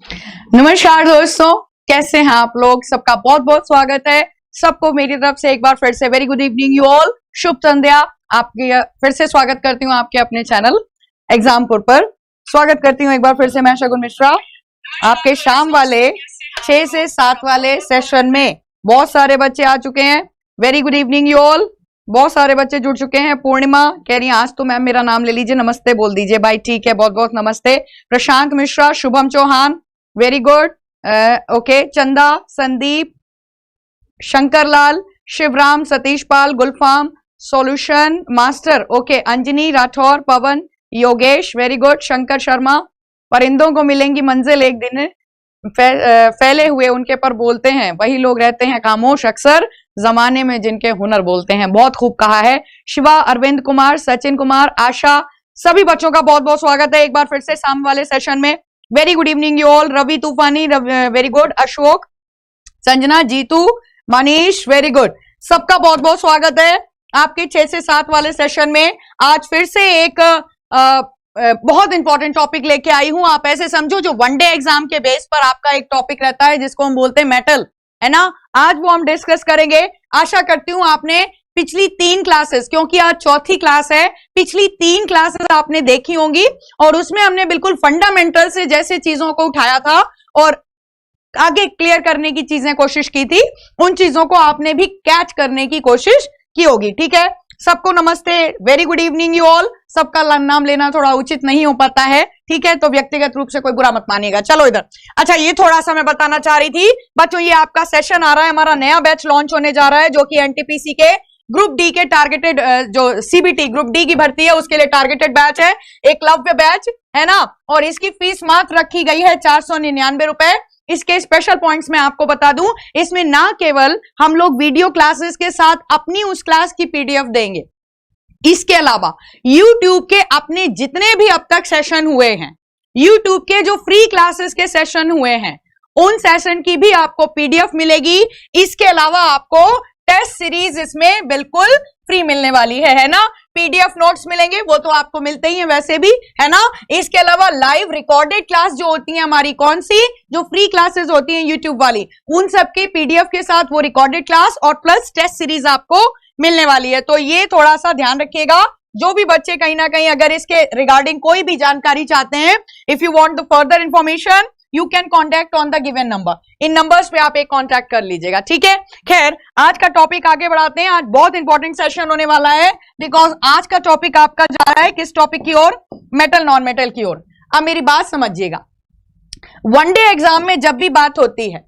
नमस्कार दोस्तों, कैसे हैं आप लोग। सबका बहुत बहुत स्वागत है। सबको मेरी तरफ से एक बार फिर से very good evening you all. शुभ संध्या। आपके फिर से स्वागत करती हूँ आपके अपने चैनल एग्जामपुर पर। स्वागत करती हूँ एक बार फिर से मैं शगुन मिश्रा आपके शाम वाले 6 से 7 वाले सेशन में। बहुत सारे बच्चे आ चुके हैं। Very good evening you all. बहुत सारे बच्चे जुड़ चुके हैं। पूर्णिमा कह रही है आज तो मैम मेरा नाम ले लीजिए, नमस्ते बोल दीजिए भाई। ठीक है, बहुत बहुत नमस्ते। Prashant Mishra, Shubham Chauhan, very good. Okay, Chanda, Sandeep, Shankarlal, Shivram, Satish Pal, Gulfam, solution master, okay, Anjani Rathore, Pawan, Yogesh, very good. Shankar Sharma, परिंदों को मिलेंगी मंजिल एक दिन, फैले हुए उनके पर बोलते हैं, वही लोग रहते हैं खामोश अक्सर, जमाने में जिनके हुनर बोलते हैं। बहुत खूब कहा है। शिवा, अरविंद कुमार, सचिन कुमार, आशा, सभी बच्चों का बहुत बहुत स्वागत है एक बार फिर से शाम वाले सेशन में। Very good evening you all. Ravi Toofani, very good. Ashok, Sanjana, Jitu, Manish, very good. सबका बहुत बहुत स्वागत है आपके 6 से 7 वाले सेशन में। आज फिर से एक बहुत इंपॉर्टेंट टॉपिक लेके आई हूं। आप ऐसे समझो जो वनडे एग्जाम के बेस पर आपका एक टॉपिक रहता है जिसको हम बोलते हैं मेटल, है ना। आज वो हम डिस्कस करेंगे। आशा करती हूं आपने पिछली 3 क्लासेस, क्योंकि आज चौथी क्लास है, पिछली 3 क्लासेस आपने देखी होंगी और उसमें हमने बिल्कुल फंडामेंटल से जैसे चीजों को उठाया था और आगे क्लियर करने की चीजें कोशिश की थी, उन चीजों को आपने भी कैच करने की कोशिश की होगी। ठीक है, सबको नमस्ते, very good evening you all. सबका नाम लेना थोड़ा उचित नहीं हो पाता है, ठीक है, तो व्यक्तिगत रूप से कोई बुरा मत मानिएगा। चलो इधर। अच्छा, ये थोड़ा सा मैं बताना चाह रही थी बच्चों, ये आपका सेशन आ रहा है, हमारा नया बैच लॉन्च होने जा रहा है जो कि एनटीपीसी के ग्रुप डी के टारगेटेड, जो सीबीटी ग्रुप डी की भर्ती है उसके लिए टारगेटेड बैच है, एकलव्य बैच है ना। और इसकी फीस मात्र रखी गई है 499 रुपए। इसके स्पेशल पॉइंट्स मैं आपको बता दूं, इसमें ना केवल हम लोग वीडियो क्लासेस के साथ अपनी उस क्लास की पीडीएफ देंगे, इसके अलावा YouTube के अपने जितने भी अब तक सेशन हुए हैं, YouTube के जो फ्री क्लासेस के सेशन हुए हैं, उन सेशन की भी आपको पीडीएफ मिलेगी। इसके अलावा आपको टेस्ट सीरीज इसमें बिल्कुल फ्री मिलने वाली है ना। पीडीएफ नोट्स मिलेंगे, वो तो आपको मिलते ही हैं वैसे भी, है ना। इसके अलावा लाइव रिकॉर्डेड क्लास जो होती है हमारी, कौन सी, जो फ्री क्लासेस होती हैं यूट्यूब वाली, उन सबके पीडीएफ के साथ वो रिकॉर्डेड क्लास और प्लस टेस्ट सीरीज आपको मिलने वाली है। तो ये थोड़ा सा ध्यान रखिएगा। जो भी बच्चे कहीं ना कहीं अगर इसके रिगार्डिंग कोई भी जानकारी चाहते हैं, if you want the further information you can contact on the given number. In numbers पे आप एक कॉन्टैक्ट कर लीजिएगा, ठीक है। खैर, आज का टॉपिक आगे बढ़ाते हैं। आज बहुत इंपॉर्टेंट सेशन होने वाला है, बिकॉज आज का टॉपिक आपका जा रहा है किस टॉपिक की ओर, मेटल नॉन मेटल की ओर। अब मेरी बात समझिएगा, वनडे एग्जाम में जब भी बात होती है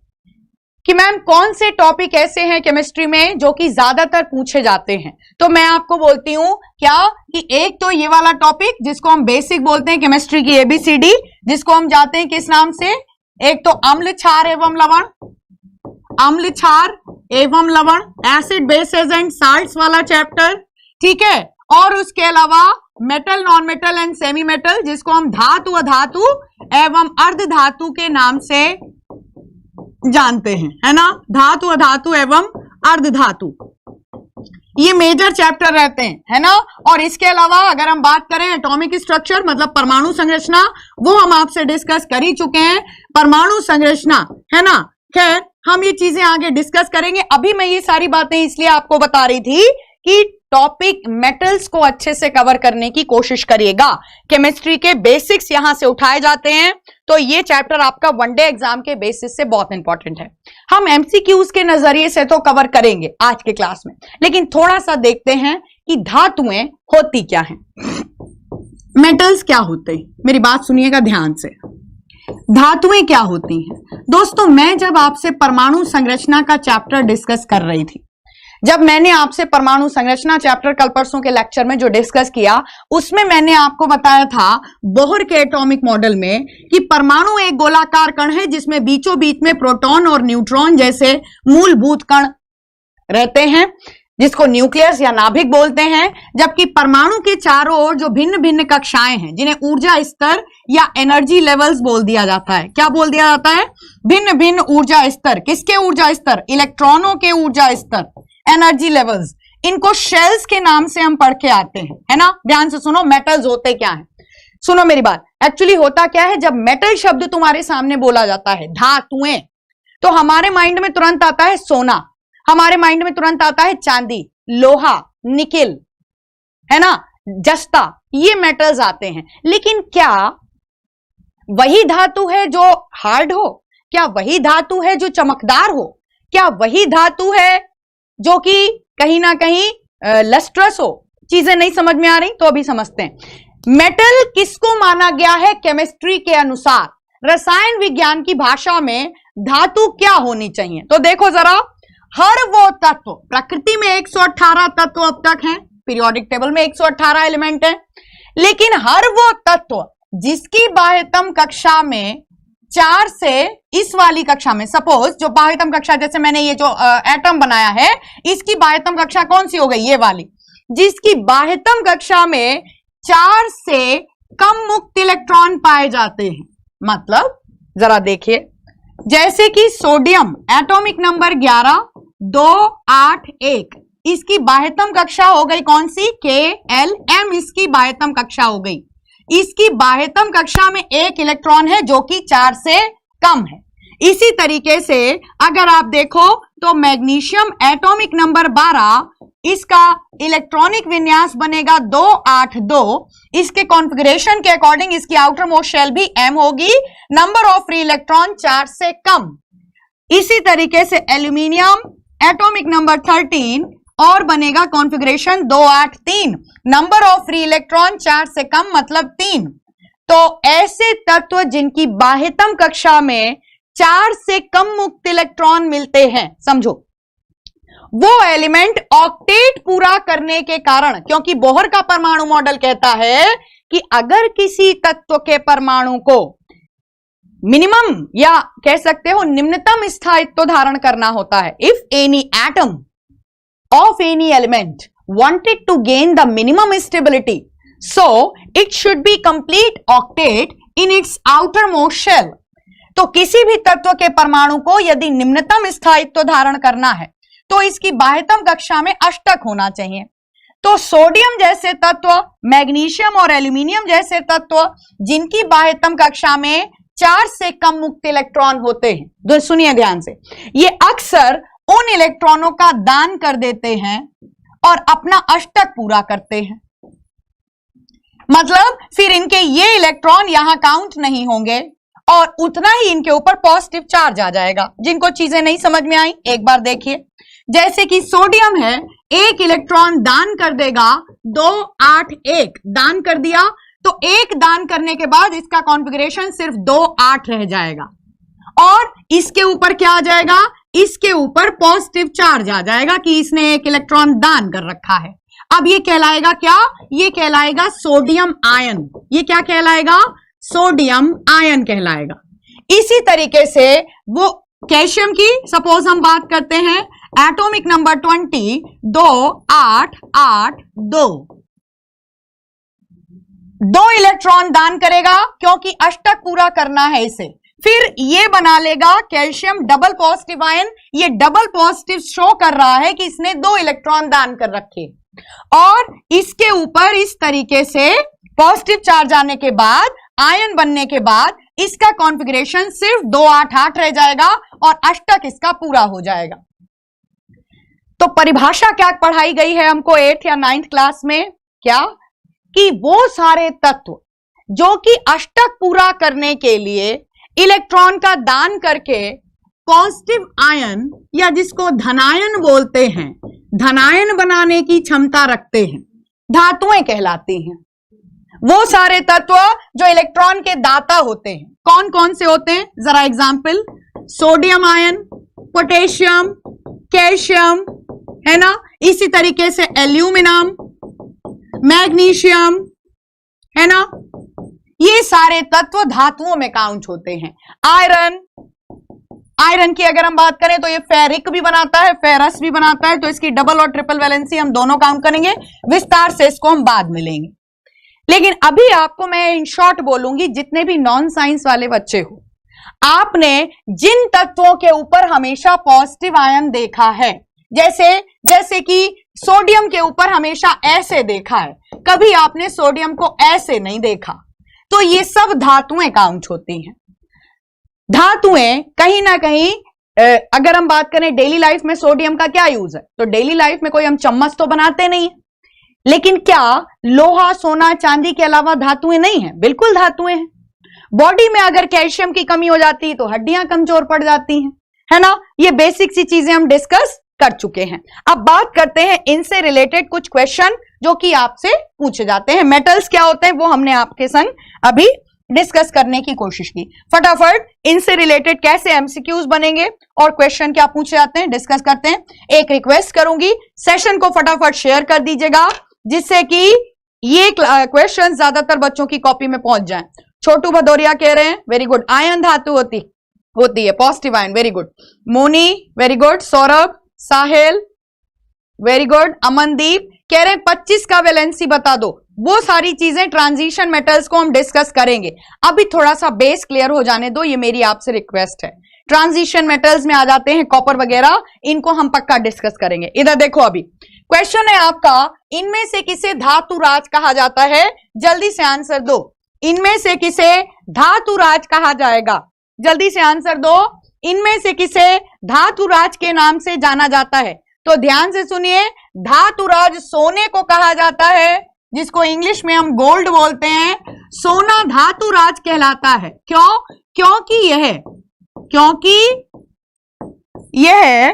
कि मैम कौन से टॉपिक ऐसे हैं केमिस्ट्री में जो कि ज्यादातर पूछे जाते हैं, तो मैं आपको बोलती हूं क्या कि एक तो ये वाला टॉपिक जिसको हम बेसिक बोलते हैं केमिस्ट्री की एबीसीडी, जिसको हम जाते हैं किस नाम से, एक तो अम्ल क्षार एवं लवण, अम्ल क्षार एवं लवण, एसिड बेसेस एंड साल्ट्स वाला चैप्टर, ठीक है। और उसके अलावा metal, non metal and semi metal, जिसको हम धातु, अधातु एवं अर्ध धातु के नाम से जानते हैं, है ना। धातु, अधातु एवं अर्ध धातु, ये मेजर चैप्टर रहते हैं, है ना। और इसके अलावा अगर हम बात करें एटॉमिक स्ट्रक्चर, मतलब परमाणु संरचना, वो हम आपसे डिस्कस कर ही चुके हैं, परमाणु संरचना, है ना। खैर, हम ये चीजें आगे डिस्कस करेंगे। अभी मैं ये सारी बातें इसलिए आपको बता रही थी कि टॉपिक मेटल्स को अच्छे से कवर करने की कोशिश करिएगा। केमिस्ट्री के बेसिक्स यहां से उठाए जाते हैं, तो ये चैप्टर आपका वनडे एग्जाम के बेसिस से बहुत इंपॉर्टेंट है। हम एमसीक्यूज के नजरिए से तो कवर करेंगे आज के क्लास में, लेकिन थोड़ा सा देखते हैं कि धातुएं होती क्या हैं, मेटल्स क्या होते हैं। मेरी बात सुनिएगा ध्यान से, धातुएं क्या होती हैं। दोस्तों, मैं जब आपसे परमाणु संरचना का चैप्टर डिस्कस कर रही थी, जब मैंने आपसे परमाणु संरचना चैप्टर कल परसों के लेक्चर में जो डिस्कस किया, उसमें मैंने आपको बताया था बोहर के एटॉमिक मॉडल में कि परमाणु एक गोलाकार कण है जिसमें बीचों बीच में प्रोटॉन और न्यूट्रॉन जैसे मूलभूत कण रहते हैं, जिसको न्यूक्लियस या नाभिक बोलते हैं। जबकि परमाणु के चारों ओर जो भिन्न भिन्न कक्षाएं हैं, जिन्हें ऊर्जा स्तर या एनर्जी लेवल्स बोल दिया जाता है। क्या बोल दिया जाता है? भिन्न भिन्न ऊर्जा स्तर। किसके ऊर्जा स्तर? इलेक्ट्रॉनों के ऊर्जा स्तर, एनर्जी लेवल्स। इनको शेल्स के नाम से हम पढ़ के आते हैं, है ना। ध्यान से सुनो, मेटल्स होते क्या हैं। सुनो मेरी बात, एक्चुअली होता क्या है, जब मेटल शब्द तुम्हारे सामने बोला जाता है, धातुएं, तो हमारे माइंड में तुरंत आता है सोना, हमारे माइंड में तुरंत आता है चांदी, लोहा, निकेल, है ना, जस्ता, ये मेटल्स आते हैं। लेकिन क्या वही धातु है जो हार्ड हो? क्या वही धातु है जो चमकदार हो? क्या वही धातु है जो कि कहीं ना कहीं लस्ट्रस हो? चीजें नहीं समझ में आ रही तो अभी समझते हैं। मेटल किसको माना गया है केमिस्ट्री के अनुसार? रसायन विज्ञान की भाषा में धातु क्या होनी चाहिए? तो देखो जरा, हर वो तत्व, प्रकृति में 118 तत्व अब तक हैं, पीरियोडिक टेबल में 118 एलिमेंट हैं, लेकिन हर वो तत्व जिसकी बाह्यतम कक्षा में 4 से इस वाली कक्षा में, सपोज जो बाह्यतम कक्षा, जैसे मैंने ये जो एटम बनाया है, इसकी बाह्यतम कक्षा कौन सी हो गई? ये वाली, जिसकी बाह्यतम कक्षा में 4 से कम मुक्त इलेक्ट्रॉन पाए जाते हैं। मतलब जरा देखिए, जैसे कि सोडियम, एटॉमिक नंबर 11, 2, 8, 1, इसकी बाह्यतम कक्षा हो गई कौन सी? KLM, इसकी बाह्यतम कक्षा हो गई। इसकी बाह्यतम कक्षा में 1 इलेक्ट्रॉन है जो कि 4 से कम है। इसी तरीके से अगर आप देखो तो मैग्नीशियम, एटॉमिक नंबर 12, इसका इलेक्ट्रॉनिक विन्यास बनेगा 282। इसके कॉन्फ़िगरेशन के अकॉर्डिंग इसकी आउटर मोस्ट शेल भी M होगी, नंबर ऑफ फ्री इलेक्ट्रॉन 4 से कम। इसी तरीके से एल्यूमिनियम, एटॉमिक नंबर 13, और बनेगा configuration 283, number of free electron 4 से कम, मतलब 3। तो ऐसे तत्व जिनकी बाह्यतम कक्षा में 4 से कम मुक्त इलेक्ट्रॉन मिलते हैं, समझो, वो एलिमेंट ऑक्टेट पूरा करने के कारण, क्योंकि बोहर का परमाणु मॉडल कहता है कि अगर किसी तत्व के परमाणु को मिनिमम या कह सकते हो निम्नतम स्थायित्व धारण करना होता है, if any atom of any element wanted to gain the minimum stability, so it should be complete octet in its outermost shell। तो किसी भी तत्व के परमाणु को यदि निम्नतम स्थायित्व धारण करना है तो इसकी बाह्यतम कक्षा में अष्टक होना चाहिए। तो सोडियम जैसे तत्व, मैग्नीशियम और एल्यूमिनियम जैसे तत्व जिनकी बाह्यतम कक्षा में 4 से कम मुक्त इलेक्ट्रॉन होते हैं, तो सुनिए ध्यान से, ये अक्सर उन इलेक्ट्रॉनों का दान कर देते हैं और अपना अष्टक पूरा करते हैं। मतलब फिर इनके ये इलेक्ट्रॉन यहां काउंट नहीं होंगे और उतना ही इनके ऊपर पॉजिटिव चार्ज आ जाएगा। जिनको चीजें नहीं समझ में आई एक बार देखिए, जैसे कि सोडियम है, 1 इलेक्ट्रॉन दान कर देगा, 2, 8, 1 दान कर दिया, तो 1 दान करने के बाद इसका कॉन्फ़िगरेशन सिर्फ 2, 8 रह जाएगा और इसके ऊपर क्या आ जाएगा? इसके ऊपर पॉजिटिव चार्ज आ जाएगा कि इसने 1 इलेक्ट्रॉन दान कर रखा है। अब ये कहलाएगा क्या? ये कहलाएगा सोडियम आयन। ये क्या कहलाएगा? सोडियम आयन कहलाएगा। इसी तरीके से वो कैल्शियम की सपोज हम बात करते हैं, एटॉमिक नंबर 20, 2, 8, 8, 2, 2 इलेक्ट्रॉन दान करेगा क्योंकि अष्टक पूरा करना है इसे। फिर ये बना लेगा कैल्शियम डबल पॉजिटिव आयन। ये डबल पॉजिटिव शो कर रहा है कि इसने 2 इलेक्ट्रॉन दान कर रखे और इसके ऊपर इस तरीके से पॉजिटिव चार्ज आने के बाद, आयन बनने के बाद इसका कॉन्फ़िगरेशन सिर्फ 2, 8, 8 रह जाएगा और अष्टक इसका पूरा हो जाएगा। तो परिभाषा क्या पढ़ाई गई है हमको 8th या 9th क्लास में? क्या कि वो सारे तत्व जो कि अष्टक पूरा करने के लिए इलेक्ट्रॉन का दान करके पॉजिटिव आयन या जिसको धनायन बोलते हैं, धनायन बनाने की क्षमता रखते हैं, धातुएं कहलाती हैं। वो सारे तत्व जो इलेक्ट्रॉन के दाता होते हैं, कौन कौन से होते हैं? जरा example, sodium ion, potassium, calcium, है ना, इसी तरीके से एल्यूमिनियम, मैग्नीशियम, है ना, ये सारे तत्व धातुओं में काउंट होते हैं। आयरन, आयरन की अगर हम बात करें तो ये फेरिक भी बनाता है, फेरस भी बनाता है, तो इसकी डबल और ट्रिपल वैलेंसी हम दोनों काउंट करेंगे। विस्तार से इसको हम बाद में लेंगे, लेकिन अभी आपको मैं इन शॉर्ट बोलूंगी, जितने भी नॉन साइंस वाले बच्चे हो, आपने जिन तत्वों के ऊपर हमेशा पॉजिटिव आयन देखा है, जैसे कि सोडियम के ऊपर हमेशा ऐसे देखा है, कभी आपने सोडियम को ऐसे नहीं देखा। तो ये सब धातुएं काउंट होती हैं। धातुएं कहीं ना कहीं अगर हम बात करें डेली लाइफ में सोडियम का क्या यूज है, तो डेली लाइफ में कोई हम चम्मच तो बनाते नहीं है, लेकिन क्या लोहा सोना चांदी के अलावा धातुएं नहीं है? बिल्कुल धातुएं हैं। बॉडी में अगर कैल्शियम की कमी हो जाती है तो हड्डियां कमजोर पड़ जाती हैं, है ना। ये बेसिक सी चीजें हम डिस्कस कर चुके हैं। अब बात करते हैं इनसे रिलेटेड कुछ क्वेश्चन जो कि आपसे पूछे जाते हैं। मेटल्स क्या होते हैं वो हमने आपके संग अभी डिस्कस करने की कोशिश की। फटाफट इनसे रिलेटेड कैसे एमसीक्यूज बनेंगे और क्वेश्चन क्या पूछे जाते हैं डिस्कस करते हैं। एक रिक्वेस्ट करूंगी, सेशन को फटाफट शेयर कर दीजिएगा जिससे कि ये क्वेश्चन ज्यादातर बच्चों की कॉपी में पहुंच जाएं। छोटू भदौरिया कह रहे हैं वेरी गुड, आयन धातु होती है positive ion, very good. Moni very good, Saurabh, Sahil very good, Amandeep कह रहे हैं 25 का वैलेंसी बता दो। वो सारी चीजें ट्रांजिशन मेटल्स को हम डिस्कस करेंगे, अभी थोड़ा सा बेस क्लियर हो जाने दो, ये मेरी आपसे रिक्वेस्ट है। ट्रांजिशन मेटल्स में आ जाते हैं कॉपर वगैरह, इनको हम पक्का डिस्कस करेंगे। इधर देखो, अभी क्वेश्चन है आपका, इनमें से किसे धातुराज कहा जाता है? जल्दी से आंसर दो, इनमें से किसे धातुराज कहा जाएगा? जल्दी से आंसर दो, इनमें से किसे धातुराज के नाम से जाना जाता है? तो ध्यान से सुनिए, धातुराज सोने को कहा जाता है, जिसको इंग्लिश में हम गोल्ड बोलते हैं। सोना धातुराज कहलाता है। क्यों? क्योंकि यह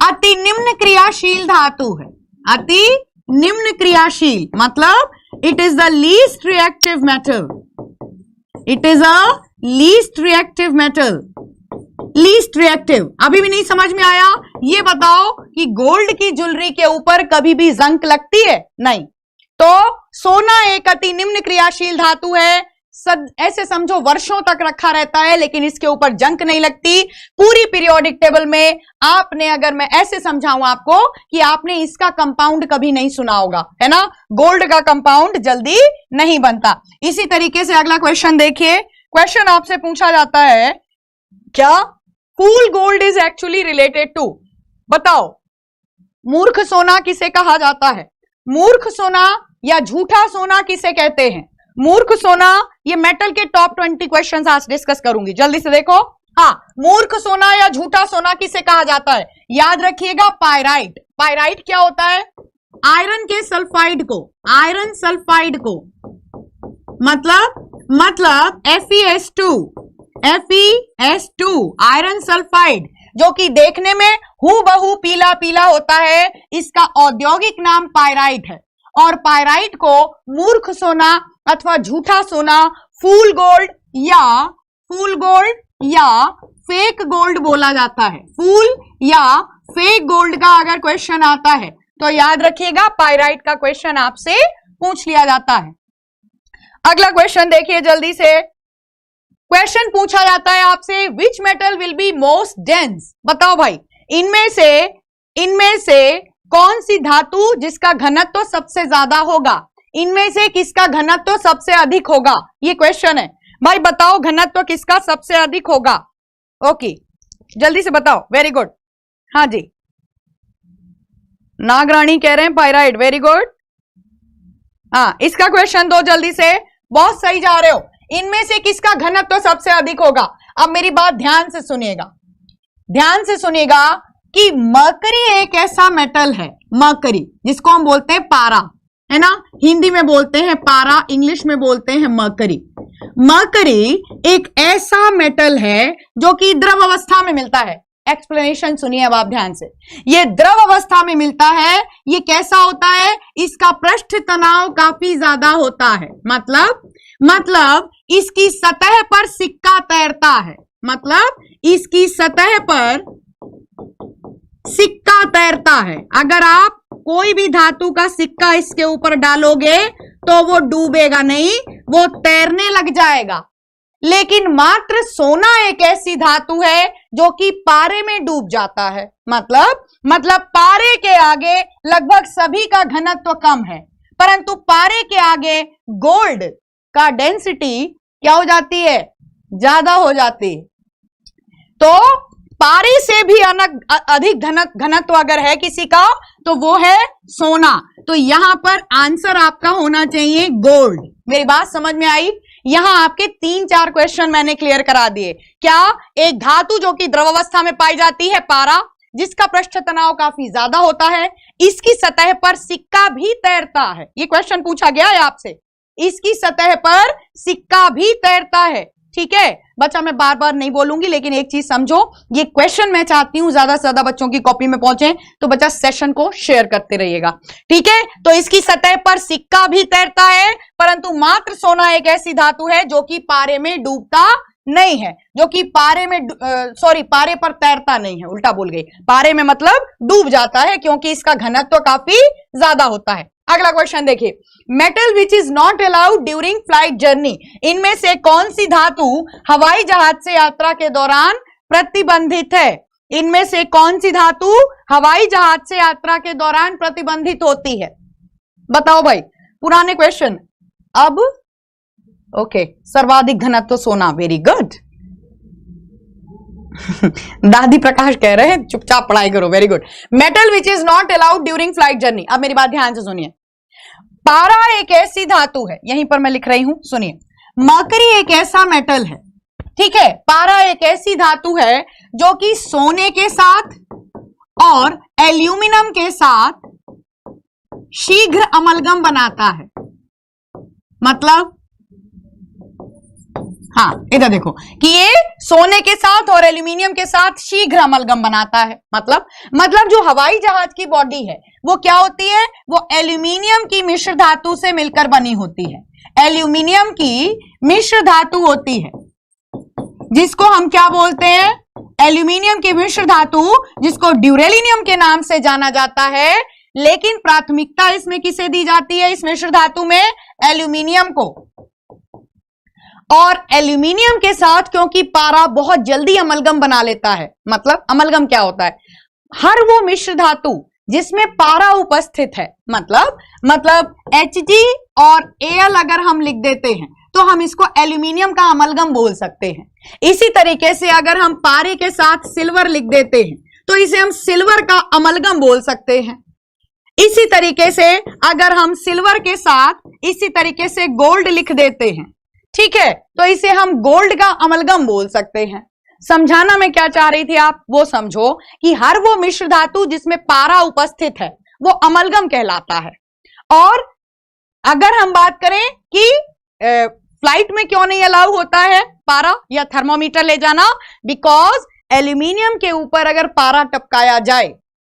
अति निम्न क्रियाशील धातु है। अति निम्न क्रियाशील मतलब it is the least reactive metal. It is a least reactive metal. Least reactive अभी भी नहीं समझ में आया? ये बताओ कि गोल्ड की ज्वेलरी के ऊपर कभी भी जंक लगती है? नहीं। तो सोना एक अति निम्न क्रियाशील धातु है, ऐसे समझो वर्षों तक रखा रहता है लेकिन इसके ऊपर जंक नहीं लगती। पूरी पीरियोडिक टेबल में आपने, अगर मैं ऐसे समझाऊं आपको कि आपने इसका कंपाउंड कभी नहीं सुना होगा, है ना। गोल्ड का कंपाउंड जल्दी नहीं बनता। इसी तरीके से अगला क्वेश्चन देखिए। क्वेश्चन आपसे पूछा जाता है, क्या fool gold is actually related to? बताओ, मूर्ख सोना किसे कहा जाता है? मूर्ख सोना या झूठा सोना किसे कहते हैं? मूर्ख सोना, ये मेटल के टॉप 20 क्वेश्चंस आज डिस्कस करूंगी, जल्दी से देखो। हाँ, मूर्ख सोना या झूठा सोना किसे कहा जाता है? याद रखिएगा, पायराइट। पायराइट क्या होता है? आयरन के सल्फाइड को, आयरन सल्फाइड को, मतलब FeS2 आयरन सल्फाइड, जो कि देखने में हूबहू पीला पीला होता है, इसका औद्योगिक नाम पायराइट है। और पायराइट को मूर्ख सोना अथवा झूठा सोना, फूल गोल्ड या फेक गोल्ड बोला जाता है। फूल या फेक गोल्ड का अगर क्वेश्चन आता है तो याद रखिएगा, पायराइट का क्वेश्चन आपसे पूछ लिया जाता है। अगला क्वेश्चन देखिए जल्दी से। क्वेश्चन पूछा जाता है आपसे, which metal will be most dense? बताओ भाई, इनमें से कौन सी धातु जिसका घनत्व तो सबसे ज्यादा होगा? इनमें से किसका घनत्व तो सबसे अधिक होगा? ये क्वेश्चन है भाई, बताओ घनत्व तो किसका सबसे अधिक होगा? ओके, जल्दी से बताओ। वेरी गुड, हाँ जी, नागरानी कह रहे हैं पायराइट, वेरी गुड। हाँ, इसका क्वेश्चन दो जल्दी से, बहुत सही जा रहे हो। इनमें से किसका घनत्व तो सबसे अधिक होगा? अब मेरी बात ध्यान से सुनिएगा कि मरकरी एक ऐसा मेटल है, मरकरी जिसको हम बोलते हैं पारा, है ना। हिंदी में बोलते हैं पारा, इंग्लिश में बोलते हैं मरकरी। मरकरी एक ऐसा मेटल है जो कि द्रव अवस्था में मिलता है। एक्सप्लेनेशन सुनिए अब आप ध्यान से। ये द्रव अवस्था में मिलता है। ये कैसा होता है? इसका पृष्ठ तनाव काफी ज्यादा होता है, मतलब इसकी सतह पर सिक्का तैरता है, मतलब इसकी सतह पर सिक्का तैरता है। अगर आप कोई भी धातु का सिक्का इसके ऊपर डालोगे तो वो डूबेगा नहीं, वो तैरने लग जाएगा। लेकिन मात्र सोना एक ऐसी धातु है जो कि पारे में डूब जाता है, मतलब पारे के आगे लगभग सभी का घनत्व कम है, परंतु पारे के आगे गोल्ड का डेंसिटी क्या हो जाती है? ज्यादा हो जाती है। तो पारे से भी अधिक घनत्व अगर है किसी का तो वो है सोना। तो यहां पर आंसर आपका होना चाहिए गोल्ड। मेरी बात समझ में आई? यहां आपके 3-4 क्वेश्चन मैंने क्लियर करा दिए। क्या? एक धातु जो कि द्रवावस्था में पाई जाती है पारा, जिसका पृष्ठ तनाव काफी ज्यादा होता है, इसकी सतह पर सिक्का भी तैरता है। ये क्वेश्चन पूछा गया है आपसे, इसकी सतह पर सिक्का भी तैरता है। ठीक है बच्चा, मैं बार बार नहीं बोलूंगी, लेकिन एक चीज समझो, ये क्वेश्चन मैं चाहती हूं ज्यादा से ज्यादा बच्चों की कॉपी में पहुंचे, तो बच्चा सेशन को शेयर करते रहिएगा। ठीक है, तो इसकी सतह पर सिक्का भी तैरता है, परंतु मात्र सोना एक ऐसी धातु है जो कि पारे में डूबता नहीं है, जो कि पारे में पारे पर तैरता नहीं है, उल्टा बोल गई, पारे में मतलब डूब जाता है, क्योंकि इसका घनत्व काफी ज्यादा होता है। अगला क्वेश्चन देखिए, metal which is not allowed during flight journey, इनमें से कौन सी धातु हवाई जहाज से यात्रा के दौरान प्रतिबंधित है? इनमें से कौन सी धातु हवाई जहाज से यात्रा के दौरान प्रतिबंधित होती है? बताओ भाई, पुराने क्वेश्चन। अब ओके, सर्वाधिक घनत्व सोना, वेरी गुड। दादी प्रकाश कह रहे हैं चुपचाप पढ़ाई करो, very good. Metal which is not allowed during flight journey. अब मेरी बात ध्यान से सुनिए, पारा एक ऐसी धातु है, यहीं पर मैं लिख रही हूं, सुनिए, मरकरी एक ऐसा मेटल है, ठीक है, पारा एक ऐसी धातु है जो कि सोने के साथ और एल्यूमिनियम के साथ शीघ्र अमलगम बनाता है। मतलब हाँ, इधर देखो कि ये सोने के साथ और एल्यूमिनियम के साथ शीघ्र अमलगम बनाता है। मतलब जो हवाई जहाज की बॉडी है वो क्या होती है? वो एल्यूमिनियम की मिश्र धातु से मिलकर बनी होती है। एल्यूमिनियम की मिश्र धातु होती है, जिसको हम क्या बोलते हैं? एल्यूमिनियम की मिश्र धातु, जिसको ड्यूरेलिनियम के नाम से जाना जाता है। लेकिन प्राथमिकता इसमें किसे दी जाती है? इस मिश्र धातु में एल्यूमिनियम को। और एल्यूमिनियम के साथ क्योंकि पारा बहुत जल्दी अमलगम बना लेता है, मतलब अमलगम क्या होता है? हर वो मिश्र धातु जिसमें पारा उपस्थित है, मतलब Hg और Al अगर हम लिख देते हैं तो हम इसको एल्यूमिनियम का अमलगम बोल सकते हैं। इसी तरीके से अगर हम पारे के साथ सिल्वर लिख देते हैं तो इसे हम सिल्वर का अमलगम बोल सकते हैं। इसी तरीके से अगर हम सिल्वर के साथ इसी तरीके से गोल्ड लिख देते हैं, ठीक है, तो इसे हम गोल्ड का अमलगम बोल सकते हैं। समझाना मैं क्या चाह रही थी, आप वो समझो कि हर वो मिश्र धातु जिसमें पारा उपस्थित है वो अमलगम कहलाता है। और अगर हम बात करें कि फ्लाइट में क्यों नहीं अलाउ होता है पारा या थर्मोमीटर ले जाना, बिकॉज एल्यूमिनियम के ऊपर अगर पारा टपकाया जाए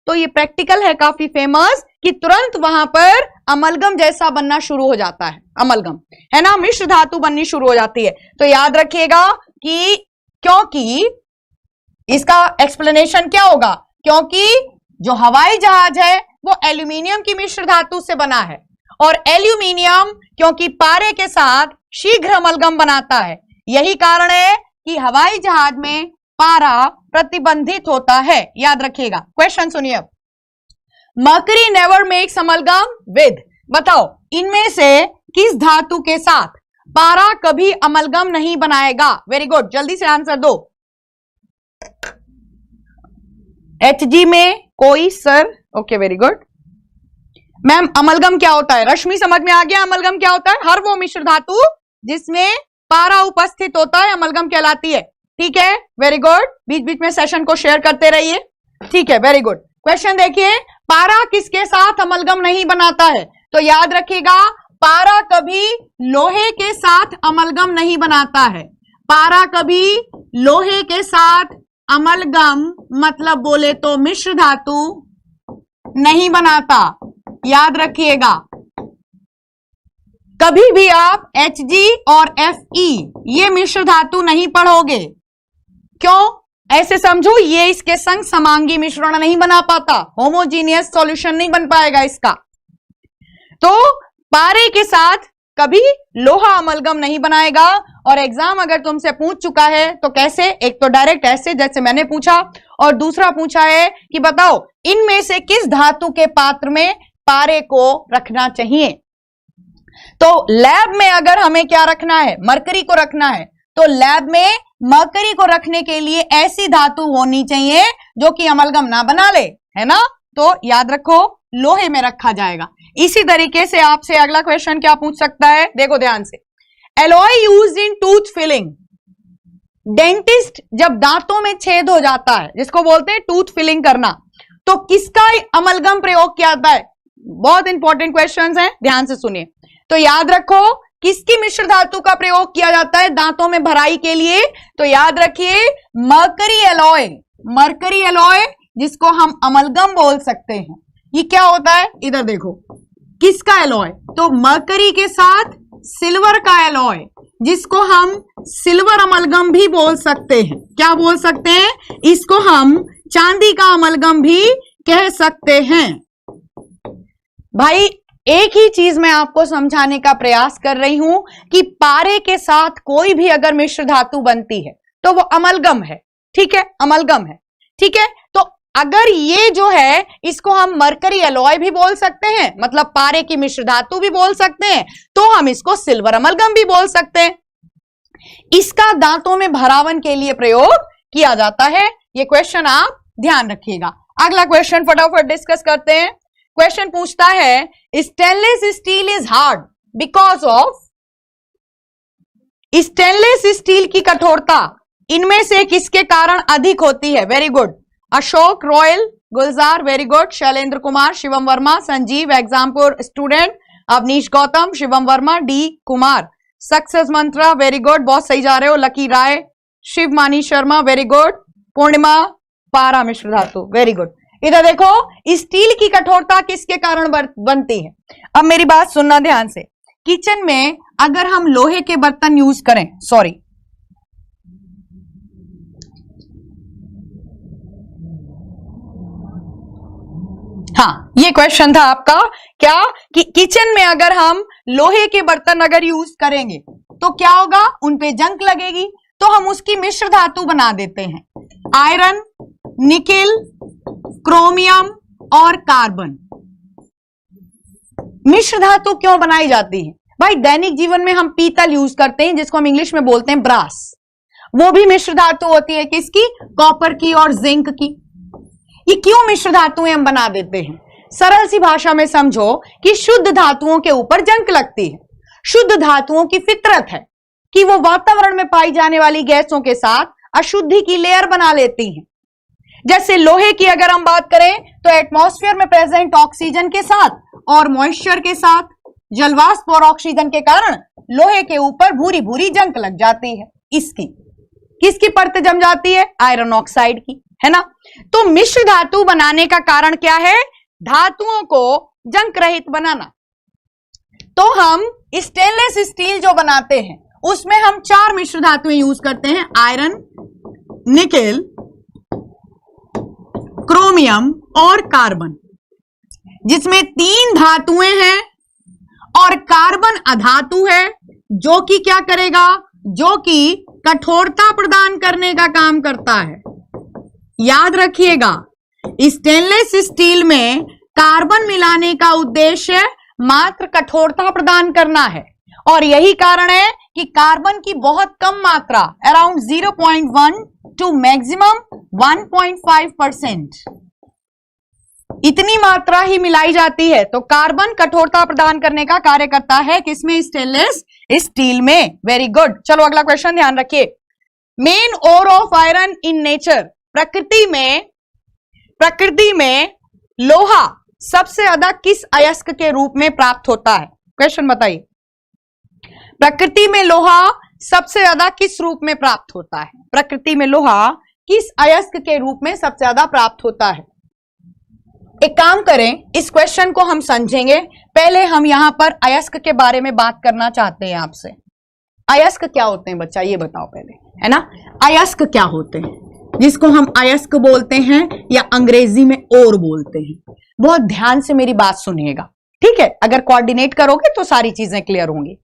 तो ये प्रैक्टिकल है काफी फेमस कि तुरंत वहां पर अमलगम जैसा बनना शुरू हो जाता है। अमलगम है ना, मिश्र धातु बननी शुरू हो जाती है। तो याद रखिएगा कि क्योंकि इसका एक्सप्लेनेशन क्या होगा, क्योंकि जो हवाई जहाज है वो एल्यूमिनियम की मिश्र धातु से बना है, और एल्यूमिनियम क्योंकि पारे के साथ शीघ्र अमलगम बनाता है, यही कारण है कि हवाई जहाज में पारा प्रतिबंधित होता है। याद रखिएगा। क्वेश्चन सुनिए, mercury never makes amalgam with, बताओ इनमें से किस धातु के साथ पारा कभी अमलगम नहीं बनाएगा? वेरी गुड, जल्दी से आंसर दो। Hg में कोई sir, okay very good. Ma'am amalgam क्या होता है? रश्मि समझ में आ गया अमलगम क्या होता है? हर वो मिश्र धातु जिसमें पारा उपस्थित होता है अमलगम कहलाती है। ठीक है, वेरी गुड, बीच बीच में सेशन को शेयर करते रहिए। ठीक है, वेरी गुड। क्वेश्चन देखिए, पारा किसके साथ अमलगम नहीं बनाता है? तो याद रखिएगा, पारा कभी लोहे के साथ अमलगम नहीं बनाता है। पारा कभी लोहे के साथ अमलगम मतलब बोले तो मिश्र धातु नहीं बनाता। याद रखिएगा, कभी भी आप Hg और Fe ये मिश्र धातु नहीं पढ़ोगे। क्यों? ऐसे समझो, ये इसके संग समांगी मिश्रण नहीं बना पाता, होमोजीनियस सॉल्यूशन नहीं बन पाएगा इसका। तो पारे के साथ कभी लोहा अमलगम नहीं बनाएगा। और एग्जाम अगर तुमसे पूछ चुका है तो कैसे, एक तो डायरेक्ट ऐसे जैसे मैंने पूछा, और दूसरा पूछा है कि बताओ इनमें से किस धातु के पात्र में पारे को रखना चाहिए। तो लैब में अगर हमें क्या रखना है, मरकरी को रखना है, तो लैब में मरकरी को रखने के लिए ऐसी धातु होनी चाहिए जो कि अमलगम ना बना ले, है ना। तो याद रखो लोहे में रखा जाएगा। इसी तरीके से आपसे अगला क्वेश्चन क्या पूछ सकता है, देखो ध्यान से। Alloy used in tooth filling. Dentist जब दांतों में छेद हो जाता है, जिसको बोलते हैं टूथ फिलिंग करना, तो किसका अमलगम प्रयोग किया जाता है। बहुत इंपॉर्टेंट क्वेश्चंस हैं, ध्यान से सुनिए। तो याद रखो किसकी मिश्र धातु का प्रयोग किया जाता है दांतों में भराई के लिए, तो याद रखिए मरकरी एलॉय। मरकरी एलॉय जिसको हम अमलगम बोल सकते हैं, ये क्या होता है, इधर देखो किसका एलॉय, तो मरकरी के साथ सिल्वर का एलॉय, जिसको हम सिल्वर अमलगम भी बोल सकते हैं। क्या बोल सकते हैं, इसको हम चांदी का अमलगम भी कह सकते हैं। भाई एक ही चीज मैं आपको समझाने का प्रयास कर रही हूं कि पारे के साथ कोई भी अगर मिश्र धातु बनती है तो वो अमलगम है, ठीक है, अमलगम है, ठीक है। तो अगर ये जो है इसको हम मरकरी एलॉय भी बोल सकते हैं, मतलब पारे की मिश्र धातु भी बोल सकते हैं, तो हम इसको सिल्वर अमलगम भी बोल सकते हैं। इसका दांतों में भरावन के लिए प्रयोग किया जाता है। ये क्वेश्चन आप ध्यान रखिएगा। अगला क्वेश्चन फटाफट डिस्कस करते हैं। क्वेश्चन पूछता है stainless steel is hard because of. Stainless steel की कठोरता इनमें से किसके कारण अधिक होती है। Very good, Ashok, Royal, Gulzar, very good, Shailendra Kumar, Shivam Verma, Sanjeev, Exampur student, Avneesh Gautam, Shivam Verma, D Kumar, success mantra, very good, बहुत सही जा रहे हो, लकी राय, शिव मानी शर्मा, वेरी गुड, पूर्णिमा, पारा मिश्र धातु, वेरी गुड। इधर देखो स्टील की कठोरता किसके कारण बनती है। अब मेरी बात सुनना ध्यान से। किचन में अगर हम लोहे के बर्तन यूज करें, सॉरी, हाँ ये क्वेश्चन था आपका, क्या कि किचन में अगर हम लोहे के बर्तन अगर यूज करेंगे तो क्या होगा, उन पे जंग लगेगी, तो हम उसकी मिश्र धातु बना देते हैं। आयरन, निकेल, क्रोमियम और कार्बन। मिश्र धातु क्यों बनाई जाती है भाई, दैनिक जीवन में हम पीतल यूज करते हैं जिसको हम इंग्लिश में बोलते हैं ब्रास, वो भी मिश्र धातु होती है किसकी, कॉपर की और जिंक की। ये क्यों मिश्र धातुएं हम बना देते हैं, सरल सी भाषा में समझो कि शुद्ध धातुओं के ऊपर जंग लगती है। शुद्ध धातुओं की फितरत है कि वो वातावरण में पाई जाने वाली गैसों के साथ अशुद्धि की लेयर बना लेती हैं। जैसे लोहे की अगर हम बात करें तो एटमॉस्फेयर में प्रेजेंट ऑक्सीजन के साथ और मॉइस्चर के साथ जलवाष्प और ऑक्सीजन के कारण लोहे के ऊपर भूरी भूरी जंग लग जाती है। इसकी किसकी परत जम जाती है, आयरन ऑक्साइड की, है ना। तो मिश्र धातु बनाने का कारण क्या है, धातुओं को जंग रहित बनाना। तो हम स्टेनलेस स्टील जो बनाते हैं उसमें हम 4 मिश्र धातुएं यूज करते हैं, आयरन, निकेल, क्रोमियम और कार्बन, जिसमें 3 धातुएं हैं और कार्बन अधातु है जो कि क्या करेगा, जो कि कठोरता प्रदान करने का काम करता है। याद रखिएगा स्टेनलेस स्टील में कार्बन मिलाने का उद्देश्य मात्र कठोरता प्रदान करना है, और यही कारण है कि कार्बन की बहुत कम मात्रा अराउंड 0.1 टू मैक्सिमम 1.5% इतनी मात्रा ही मिलाई जाती है। तो कार्बन कठोरता प्रदान करने का कार्य करता है किसमें, स्टेनलेस स्टील में। वेरी गुड, चलो अगला क्वेश्चन ध्यान रखिए। Main ore of iron in nature, प्रकृति में लोहा सबसे ज्यादा किस अयस्क के रूप में प्राप्त होता है। क्वेश्चन बताइए, प्रकृति में लोहा सबसे ज्यादा किस रूप में प्राप्त होता है, प्रकृति में लोहा किस अयस्क के रूप में सबसे ज्यादा प्राप्त होता है। एक काम करें, इस क्वेश्चन को हम समझेंगे, पहले हम यहां पर अयस्क के बारे में बात करना चाहते हैं आपसे। अयस्क क्या होते हैं बच्चा, ये बताओ पहले, है ना। अयस्क क्या होते हैं, जिसको हम अयस्क बोलते हैं या अंग्रेजी में ओर बोलते हैं। बहुत ध्यान से मेरी बात सुनिएगा, ठीक है, अगर कोऑर्डिनेट करोगे तो सारी चीजें क्लियर होंगी।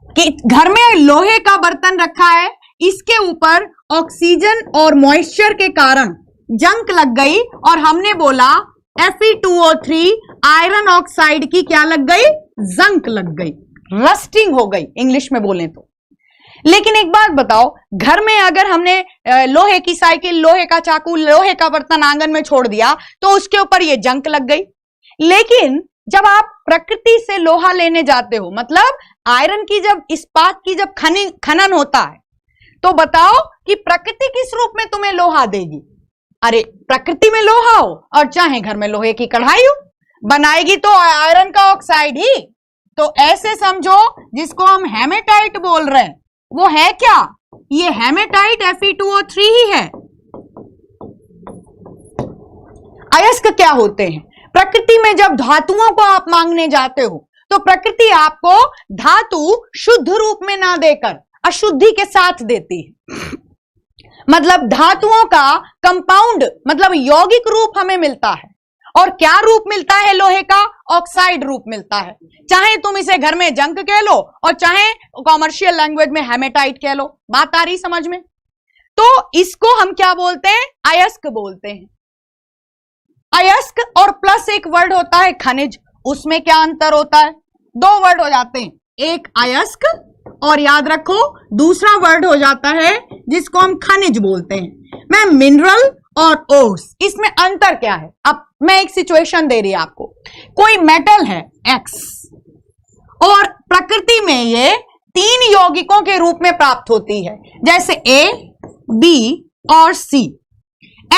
कि घर में लोहे का बर्तन रखा है, इसके ऊपर ऑक्सीजन और मॉइस्चर के कारण जंग लग गई और हमने बोला Fe2O3 आयरन ऑक्साइड की क्या लग गई, जंक लग गई, रस्टिंग हो गई इंग्लिश में बोले तो। लेकिन एक बात बताओ, घर में अगर हमने लोहे की साइकिल, लोहे का चाकू, लोहे का बर्तन आंगन में छोड़ दिया तो उसके ऊपर ये जंग लग गई। लेकिन जब आप प्रकृति से लोहा लेने जाते हो, मतलब आयरन की जब, इस्पात की जब खनन होता है, तो बताओ कि प्रकृति किस रूप में तुम्हें लोहा देगी? अरे प्रकृति में लोहा हो और चाहे घर में लोहे की कढ़ाई हो, बनाएगी तो आयरन का ऑक्साइड ही। तो ऐसे समझो, जिसको हम हेमेटाइट बोल रहे हैं वो है क्या? ये हेमेटाइट Fe2O3 ही है। अयस्क क्या होते हैं? प्रकृति में जब धातुओं को आप मांगने जाते हो तो प्रकृति आपको धातु शुद्ध रूप में ना देकर अशुद्धि के साथ देती है। मतलब धातुओं का कंपाउंड, मतलब यौगिक रूप हमें मिलता है। और क्या रूप मिलता है लोहे का? ऑक्साइड रूप मिलता है। चाहे तुम इसे घर में जंक कह लो और चाहे कॉमर्शियल लैंग्वेज में हेमेटाइट कह लो। बात आ रही समझ में? तो इसको हम क्या बोलते हैं? अयस्क बोलते हैं। अयस्क और प्लस एक वर्ड होता है खनिज, उसमें क्या अंतर होता है? दो वर्ड हो जाते हैं, एक अयस्क और याद रखो दूसरा वर्ड हो जाता है जिसको हम खनिज बोलते हैं। मैं मिनरल और ओर्स, इसमें अंतर क्या है? अब मैं एक सिचुएशन दे रही हूं आपको। कोई मेटल है X और प्रकृति में ये 3 यौगिकों के रूप में प्राप्त होती है, जैसे A, B और C।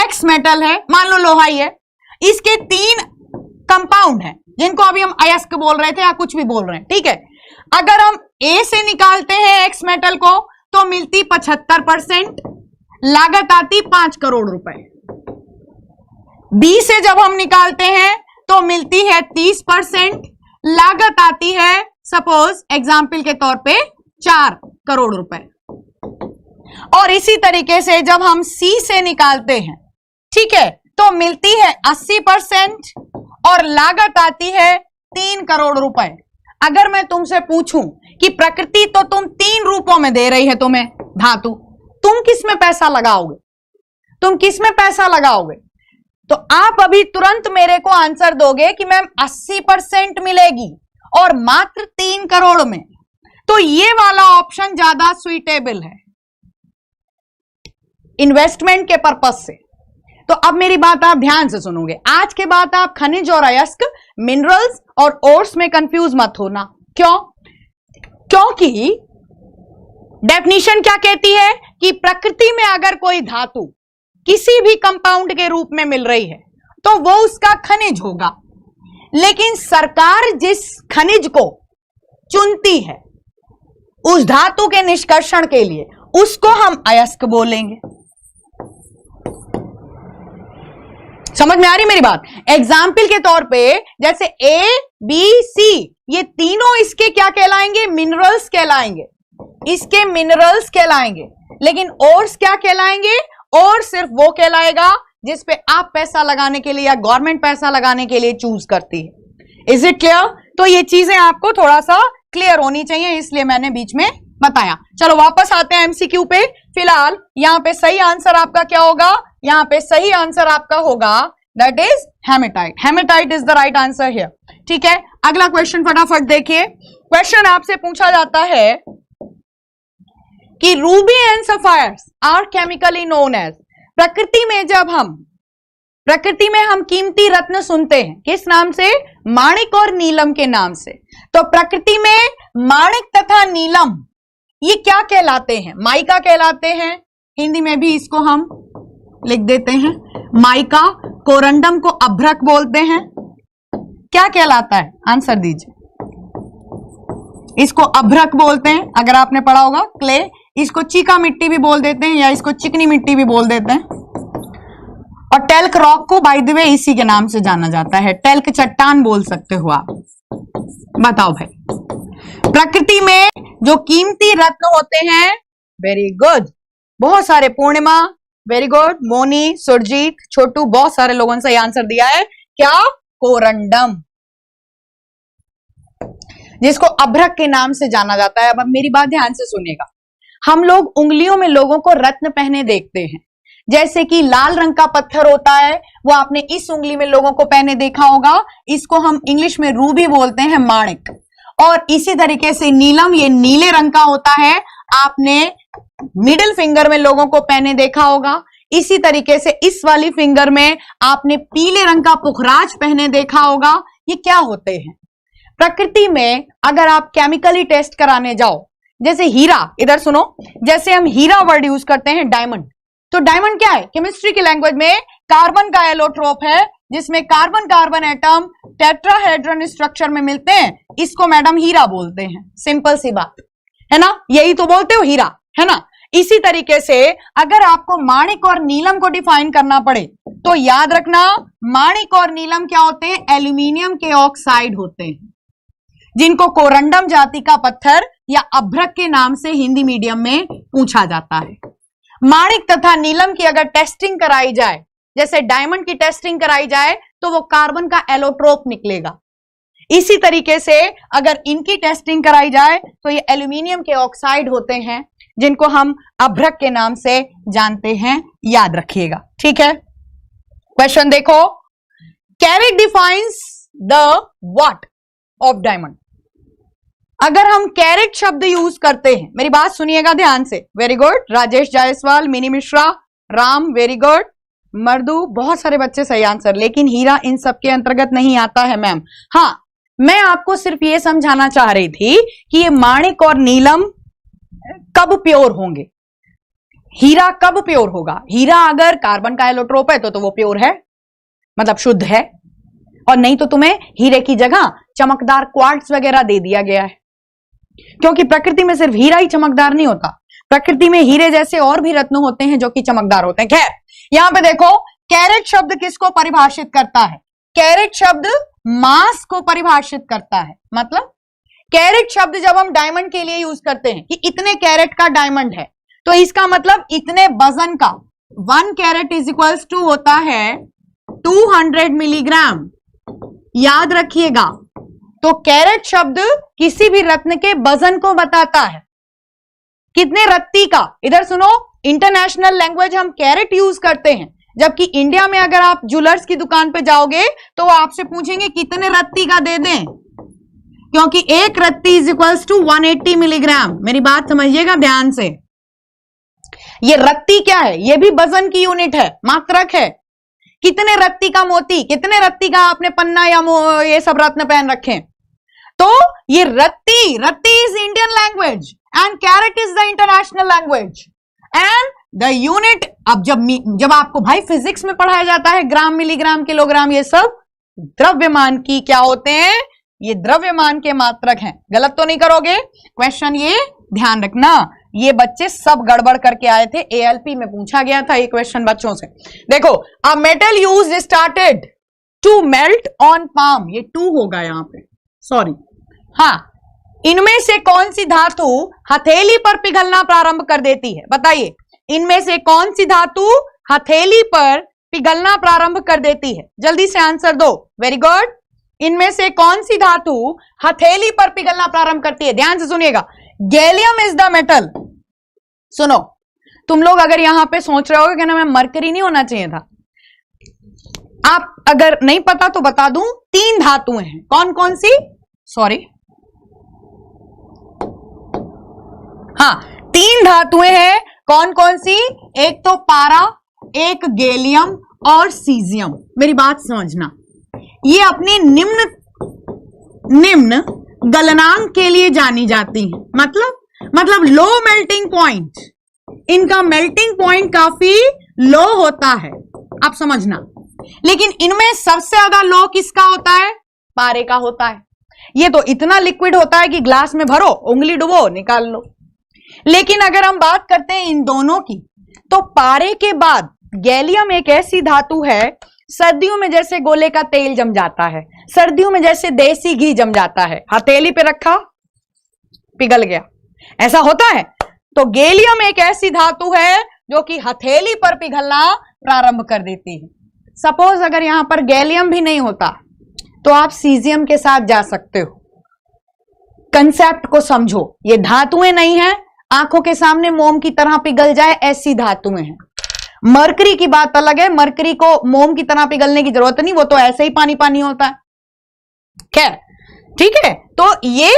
X मेटल है, मान लो लोहा ही है, इसके 3 कंपाउंड हैं जिनको अभी हम अयस्क बोल रहे थे या कुछ भी बोल रहे हैं, ठीक है। अगर हम A से निकालते हैं X मेटल को तो मिलती 75%, लागत आती 5 करोड़ रुपए। B से जब हम निकालते हैं तो मिलती है 30%, लागत आती है सपोज एग्जाम्पल के तौर पे 4 करोड़ रुपए। और इसी तरीके से जब हम C से निकालते हैं, ठीक है, तो मिलती है 80% और लागत आती है 3 करोड़ रुपए। अगर मैं तुमसे पूछूं कि प्रकृति तो तुम 3 रूपों में दे रही है तुम्हें धातु, तुम किस में पैसा लगाओगे? तुम किस में पैसा लगाओगे? तो आप अभी तुरंत मेरे को आंसर दोगे कि मैम 80% मिलेगी और मात्र 3 करोड़ में। तो ये वाला ऑप्शन ज्यादा सुइटेबल है इन्वेस्टमेंट के पर्पज से। तो अब मेरी बात आप ध्यान से सुनोगे। आज के बाद आप खनिज और अयस्क, मिनरल्स और ओर्स में कंफ्यूज मत होना। क्यों? क्योंकि डेफिनेशन क्या कहती है कि प्रकृति में अगर कोई धातु किसी भी कंपाउंड के रूप में मिल रही है तो वो उसका खनिज होगा। लेकिन सरकार जिस खनिज को चुनती है उस धातु के निष्कर्षण के लिए, उसको हम अयस्क बोलेंगे। समझ में आ रही मेरी बात? एग्जाम्पल के तौर पे जैसे A, B, C, ये तीनों इसके क्या कहलाएंगे? मिनरल्स कहलाएंगे। इसके मिनरल्स कहलाएंगे। लेकिन ओर्स क्या कहलाएंगे? और सिर्फ वो कहलाएगा जिस पे आप पैसा लगाने के लिए या गवर्नमेंट पैसा लगाने के लिए चूज करती है। Is it clear? तो ये चीजें आपको थोड़ा सा क्लियर होनी चाहिए, इसलिए मैंने बीच में बताया। चलो वापस आते हैं एमसीक्यू पे। फिलहाल यहां पे सही आंसर आपका क्या होगा? यहां पे सही आंसर आपका होगा that is haematite. Haematite is the right answer here. ठीक है, अगला क्वेश्चन फटाफट देखिए। क्वेश्चन आपसे पूछा जाता है कि ruby and sapphires are chemically known as. प्रकृति में हम कीमती रत्न सुनते हैं किस नाम से? माणिक और नीलम के नाम से। तो प्रकृति में माणिक तथा नीलम ये क्या कहलाते हैं? माइका कहलाते हैं। हिंदी में भी इसको हम लिख देते हैं माइका। कोरंडम को अभ्रक बोलते हैं। क्या कहलाता है? आंसर दीजिए। इसको अभ्रक बोलते हैं, अगर आपने पढ़ा होगा क्ले। इसको चीका मिट्टी भी बोल देते हैं या इसको चिकनी मिट्टी भी बोल देते हैं। और टेल्क रॉक को बाय द वे इसी के नाम से जाना जाता है। टेल्क चट्टान बोल सकते हो आप। बताओ भाई, प्रकृति में जो कीमती रत्न होते हैं, वेरी गुड, बहुत सारे, पूर्णिमा वेरी गुड, मोनी, सुरजीत, छोटू, बहुत सारे लोगों ने सही आंसर दिया है। क्या? कोरंडम, जिसको अभ्रक के नाम से जाना जाता है। अब मेरी बात ध्यान से सुनिएगा। हम लोग उंगलियों में लोगों को रत्न पहने देखते हैं, जैसे कि लाल रंग का पत्थर होता है, वो आपने इस उंगली में लोगों को पहने देखा होगा। इसको हम इंग्लिश में रूबी बोलते हैं, माणिक। और इसी तरीके से नीलम, ये नीले रंग का होता है। आपने मिडिल फिंगर में लोगों को पहने देखा होगा। इसी तरीके से इस वाली फिंगर में आपने पीले रंग का पुखराज पहने देखा होगा। ये क्या होते हैं? प्रकृति में अगर आप केमिकली टेस्ट कराने जाओ, जैसे हीरा, इधर सुनो, जैसे हम हीरा वर्ड यूज करते हैं डायमंड, तो डायमंड क्या है? केमिस्ट्री की लैंग्वेज में कार्बन का एलोट्रोप है, जिसमें carbon carbon atom tetrahedron structure में मिलते हैं। इसको मैडम हीरा बोलते हैं। सिंपल सी बात है ना, यही तो बोलते हो हीरा, है ना। इसी तरीके से अगर आपको माणिक और नीलम को डिफाइन करना पड़े तो याद रखना, माणिक और नीलम क्या होते हैं? एल्यूमिनियम के ऑक्साइड होते हैं, जिनको कोरंडम जाति का पत्थर या अभ्रक के नाम से हिंदी मीडियम में पूछा जाता है। माणिक तथा नीलम की अगर टेस्टिंग कराई जाए, जैसे डायमंड की टेस्टिंग कराई जाए, तो वो कार्बन का एलोट्रोप निकलेगा। इसी तरीके से अगर इनकी टेस्टिंग कराई जाए तो ये एल्यूमिनियम के ऑक्साइड होते हैं, जिनको हम अभ्रक के नाम से जानते हैं। याद रखिएगा, ठीक है। क्वेश्चन देखो, carat defines the what of diamond. अगर हम कैरेट शब्द यूज करते हैं, मेरी बात सुनिएगा ध्यान से, very good. Rajesh Jaiswal, Mini Mishra, Ram, very good. मर्दू, बहुत सारे बच्चे सही आंसर, लेकिन हीरा इन सब के अंतर्गत नहीं आता है मैम। हाँ, मैं आपको सिर्फ ये समझाना चाह रही थी कि ये माणिक और नीलम कब प्योर होंगे, हीरा कब प्योर होगा। हीरा अगर कार्बन का एलोट्रोप है तो वो प्योर है, मतलब शुद्ध है, और नहीं तो तुम्हें हीरे की जगह चमकदार क्वार्ट्ज वगैरह दे दिया गया है, क्योंकि प्रकृति में सिर्फ हीरा ही चमकदार नहीं होता, प्रकृति में हीरे जैसे और भी रत्न होते हैं जो कि चमकदार होते हैं। खैर, यहां पे देखो, कैरेट शब्द किसको परिभाषित करता है? कैरेट शब्द मास को परिभाषित करता है। मतलब कैरेट शब्द जब हम डायमंड के लिए यूज करते हैं कि इतने कैरेट का डायमंड है, तो इसका मतलब इतने वजन का, 1 कैरेट इज इक्वल्स टू होता है 200 मिलीग्राम। याद रखिएगा, तो कैरेट शब्द किसी भी रत्न के वजन को बताता है, कितने रत्ती का। इधर सुनो, इंटरनेशनल लैंग्वेज हम कैरेट यूज करते हैं, जबकि इंडिया में अगर आप ज्वेलर्स की दुकान पे जाओगे तो वो आपसे पूछेंगे कितने रत्ती का दे दें, क्योंकि 1 रत्ती इज इक्वल्स टू 180 मिलीग्राम। मेरी बात समझिएगा ध्यान से। ये रत्ती क्या है? ये भी वजन की यूनिट है, मात्रक है। कितने रत्ती का मोती, कितने रत्ती का आपने पन्ना या ये सब रत्न पहन रखे, तो ये रत्ती is Indian language and carrot is the international language and the unit. अब जब आपको भाई फिजिक्स में पढ़ाया जाता है ग्राम, मिलीग्राम, किलोग्राम, ये सब द्रव्यमान की क्या होते हैं? ये द्रव्यमान के मात्रक हैं। गलत तो नहीं करोगे? क्वेश्चन ये ध्यान रखना, ये बच्चे सब गड़बड़ करके आए थे, एएलपी में पूछा गया था ये क्वेश्चन बच्चों से। देखो, a metal use started to melt on palm, ये 2 होगा यहां पे, सॉरी। हाँ, इनमें से कौन सी धातु हथेली पर पिघलना प्रारंभ कर देती है? बताइए, इनमें से कौन सी धातु हथेली पर पिघलना प्रारंभ कर देती है? जल्दी से आंसर दो। Very good. इनमें से कौन सी धातु हथेली पर पिघलना प्रारंभ करती है? ध्यान से सुनिएगा, गैलियम इज द मेटल। सुनो, तुम लोग अगर यहां पे सोच रहे हो कि ना मैं मरकरी नहीं होना चाहिए था, आप अगर नहीं पता तो बता दूं, 3 धातुएं हैं। कौन कौन सी? सॉरी, हाँ, 3 धातुएं हैं। कौन कौन सी? एक तो पारा, एक गैलियम और सीजियम। मेरी बात समझना, ये अपने निम्न गलनांक के लिए जानी जाती हैं। मतलब लो मेल्टिंग पॉइंट, इनका मेल्टिंग पॉइंट काफी लो होता है, आप समझना। लेकिन इनमें सबसे ज्यादा लो किसका होता है? पारे का होता है। ये तो इतना लिक्विड होता है कि ग्लास में भरो, उंगली डुबो, निकाल लो। लेकिन अगर हम बात करते हैं इन दोनों की, तो पारे के बाद गैलियम एक ऐसी धातु है, सर्दियों में जैसे गोले का तेल जम जाता है, सर्दियों में जैसे देसी घी जम जाता है, हथेली पे रखा पिघल गया, ऐसा होता है। तो गैलियम एक ऐसी धातु है जो कि हथेली पर पिघलना प्रारंभ कर देती है। सपोज अगर यहां पर गैलियम भी नहीं होता तो आप सीजियम के साथ जा सकते हो। कंसेप्ट को समझो, ये धातुएं नहीं है आंखों के सामने मोम की तरह पिघल जाए ऐसी धातुएं हैं। मरकरी की बात अलग है, मरकरी को मोम की तरह पिघलने की जरूरत नहीं, वो तो ऐसे ही पानी पानी होता है। खैर, ठीक है। तो ये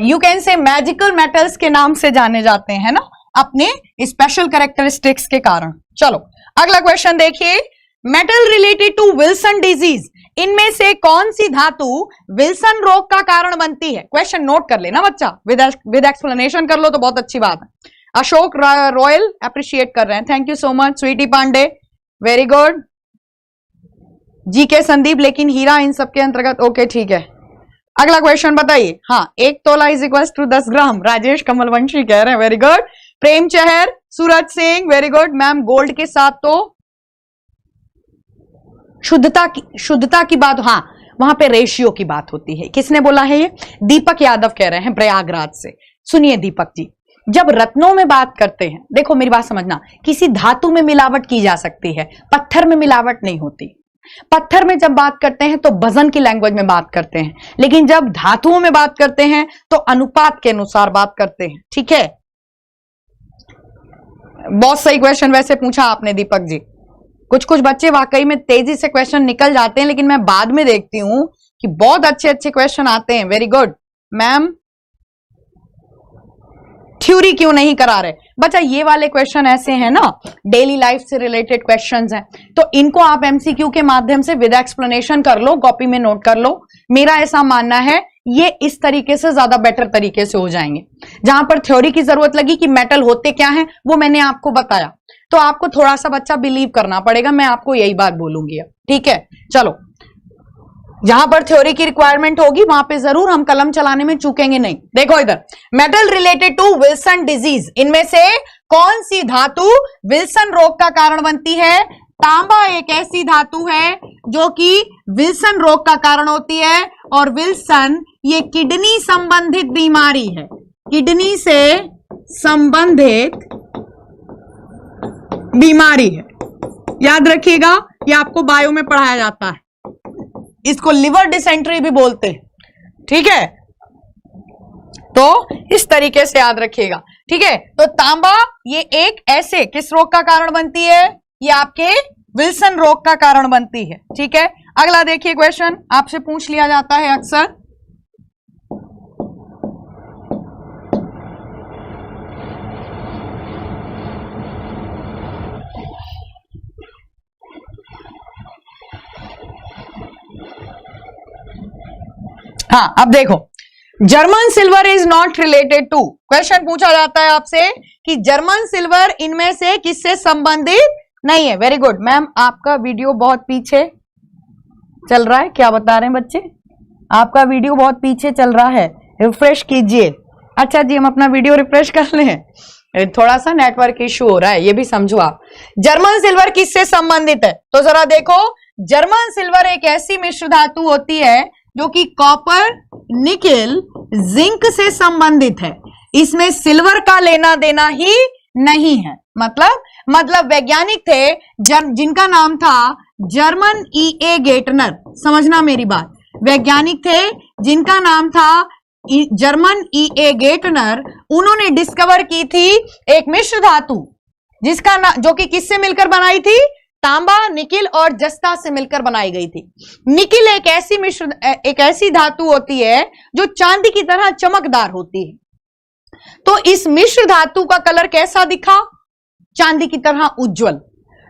you can say magical metals के नाम से जाने जाते हैं ना, अपने स्पेशल कैरेक्टरिस्टिक्स के कारण। चलो अगला क्वेश्चन देखिए, metal related to Wilson disease, इनमें से कौन सी धातु विल्सन रोग का कारण बनती है? क्वेश्चन नोट कर लेना बच्चा, विद एक्सप्लेनेशन कर लो तो बहुत अच्छी बात है। अशोक रॉयल अप्रिशिएट कर रहे हैं, thank you so much. Sweety Pandey very good. G K Sandeep, लेकिन हीरा इन सबके अंतर्गत, ओके ठीक है। अगला क्वेश्चन बताइए। हाँ, 1 tola is equal to 10 gram, Rajesh Kamalvanshi कह रहे हैं, very good. Prem Chahar, Suraj Singh, very good. Ma'am gold के साथ तो शुद्धता की बात, हाँ वहां पे रेशियो की बात होती है। किसने बोला है ये? दीपक यादव कह रहे हैं प्रयागराज से। सुनिए दीपक जी, जब रत्नों में बात करते हैं, देखो मेरी बात समझना, किसी धातु में मिलावट की जा सकती है, पत्थर में मिलावट नहीं होती। पत्थर में जब बात करते हैं तो वजन की लैंग्वेज में बात करते हैं, लेकिन जब धातुओं में बात करते हैं तो अनुपात के अनुसार बात करते हैं, ठीक है। बहुत सही क्वेश्चन वैसे पूछा आपने दीपक जी। कुछ कुछ बच्चे वाकई में तेजी से क्वेश्चन निकल जाते हैं, लेकिन मैं बाद में देखती हूं कि बहुत अच्छे अच्छे क्वेश्चन आते हैं। Very good ma'am. थ्योरी क्यों नहीं करा रहे बच्चा? ये वाले क्वेश्चन ऐसे हैं ना, डेली लाइफ से रिलेटेड क्वेश्चंस हैं, तो इनको आप एमसीक्यू के माध्यम से विद एक्सप्लेनेशन कर लो, कॉपी में नोट कर लो। मेरा ऐसा मानना है ये इस तरीके से ज्यादा बेटर तरीके से हो जाएंगे। जहां पर थ्योरी की जरूरत लगी कि मेटल होते क्या हैं, वो मैंने आपको बताया, तो आपको थोड़ा सा बच्चा बिलीव करना पड़ेगा, मैं आपको यही बात बोलूंगी अब, ठीक है। चलो, जहां पर थ्योरी की रिक्वायरमेंट होगी वहां पे जरूर हम कलम चलाने में चूकेंगे नहीं। देखो इधर, metal related to Wilson disease, इनमें से कौन सी धातु विल्सन रोग का कारण बनती है? तांबा एक ऐसी धातु है जो कि विल्सन रोग का कारण होती है, और विल्सन ये किडनी संबंधित बीमारी है, किडनी से संबंधित बीमारी है। याद रखिएगा, ये आपको बायो में पढ़ाया जाता है, इसको लिवर डिसेंट्री भी बोलते हैं, ठीक है। तो इस तरीके से याद रखिएगा, ठीक है। तो तांबा ये एक ऐसे किस रोग का कारण बनती है? ये आपके विल्सन रोग का कारण बनती है, ठीक है। अगला देखिए क्वेश्चन, आपसे पूछ लिया जाता है अक्सर, हाँ अब देखो, German silver is not related to, question पूछा जाता है आपसे कि जर्मन सिल्वर इनमें से किससे संबंधित नहीं है। वेरी गुड मैम, आपका वीडियो बहुत पीछे चल रहा है, क्या बता रहे हैं बच्चे? आपका वीडियो बहुत पीछे चल रहा है, रिफ्रेश कीजिए। अच्छा जी, हम अपना वीडियो रिफ्रेश कर लें, थोड़ा सा नेटवर्क इश्यू हो रहा है, ये भी समझो आप। जर्मन सिल्वर किससे संबंधित है? तो जरा देखो, जर्मन सिल्वर एक ऐसी मिश्र धातु होती है जो कि कॉपर, निकेल, जिंक से संबंधित है। इसमें सिल्वर का लेना देना ही नहीं है। मतलब वैज्ञानिक थे जिनका नाम था जर्मन E.A. गेटनर, समझना मेरी बात, वैज्ञानिक थे जिनका नाम था जर्मन E.A. गेटनर। उन्होंने डिस्कवर की थी एक मिश्र धातु जिसका जो कि किससे मिलकर बनाई थी? तांबा, निकिल और जस्ता से मिलकर बनाई गई थी। निकिल एक ऐसी धातु होती है जो चांदी की तरह चमकदार होती है। तो इस मिश्र धातु का कलर कैसा दिखा? चांदी की तरह उज्जवल।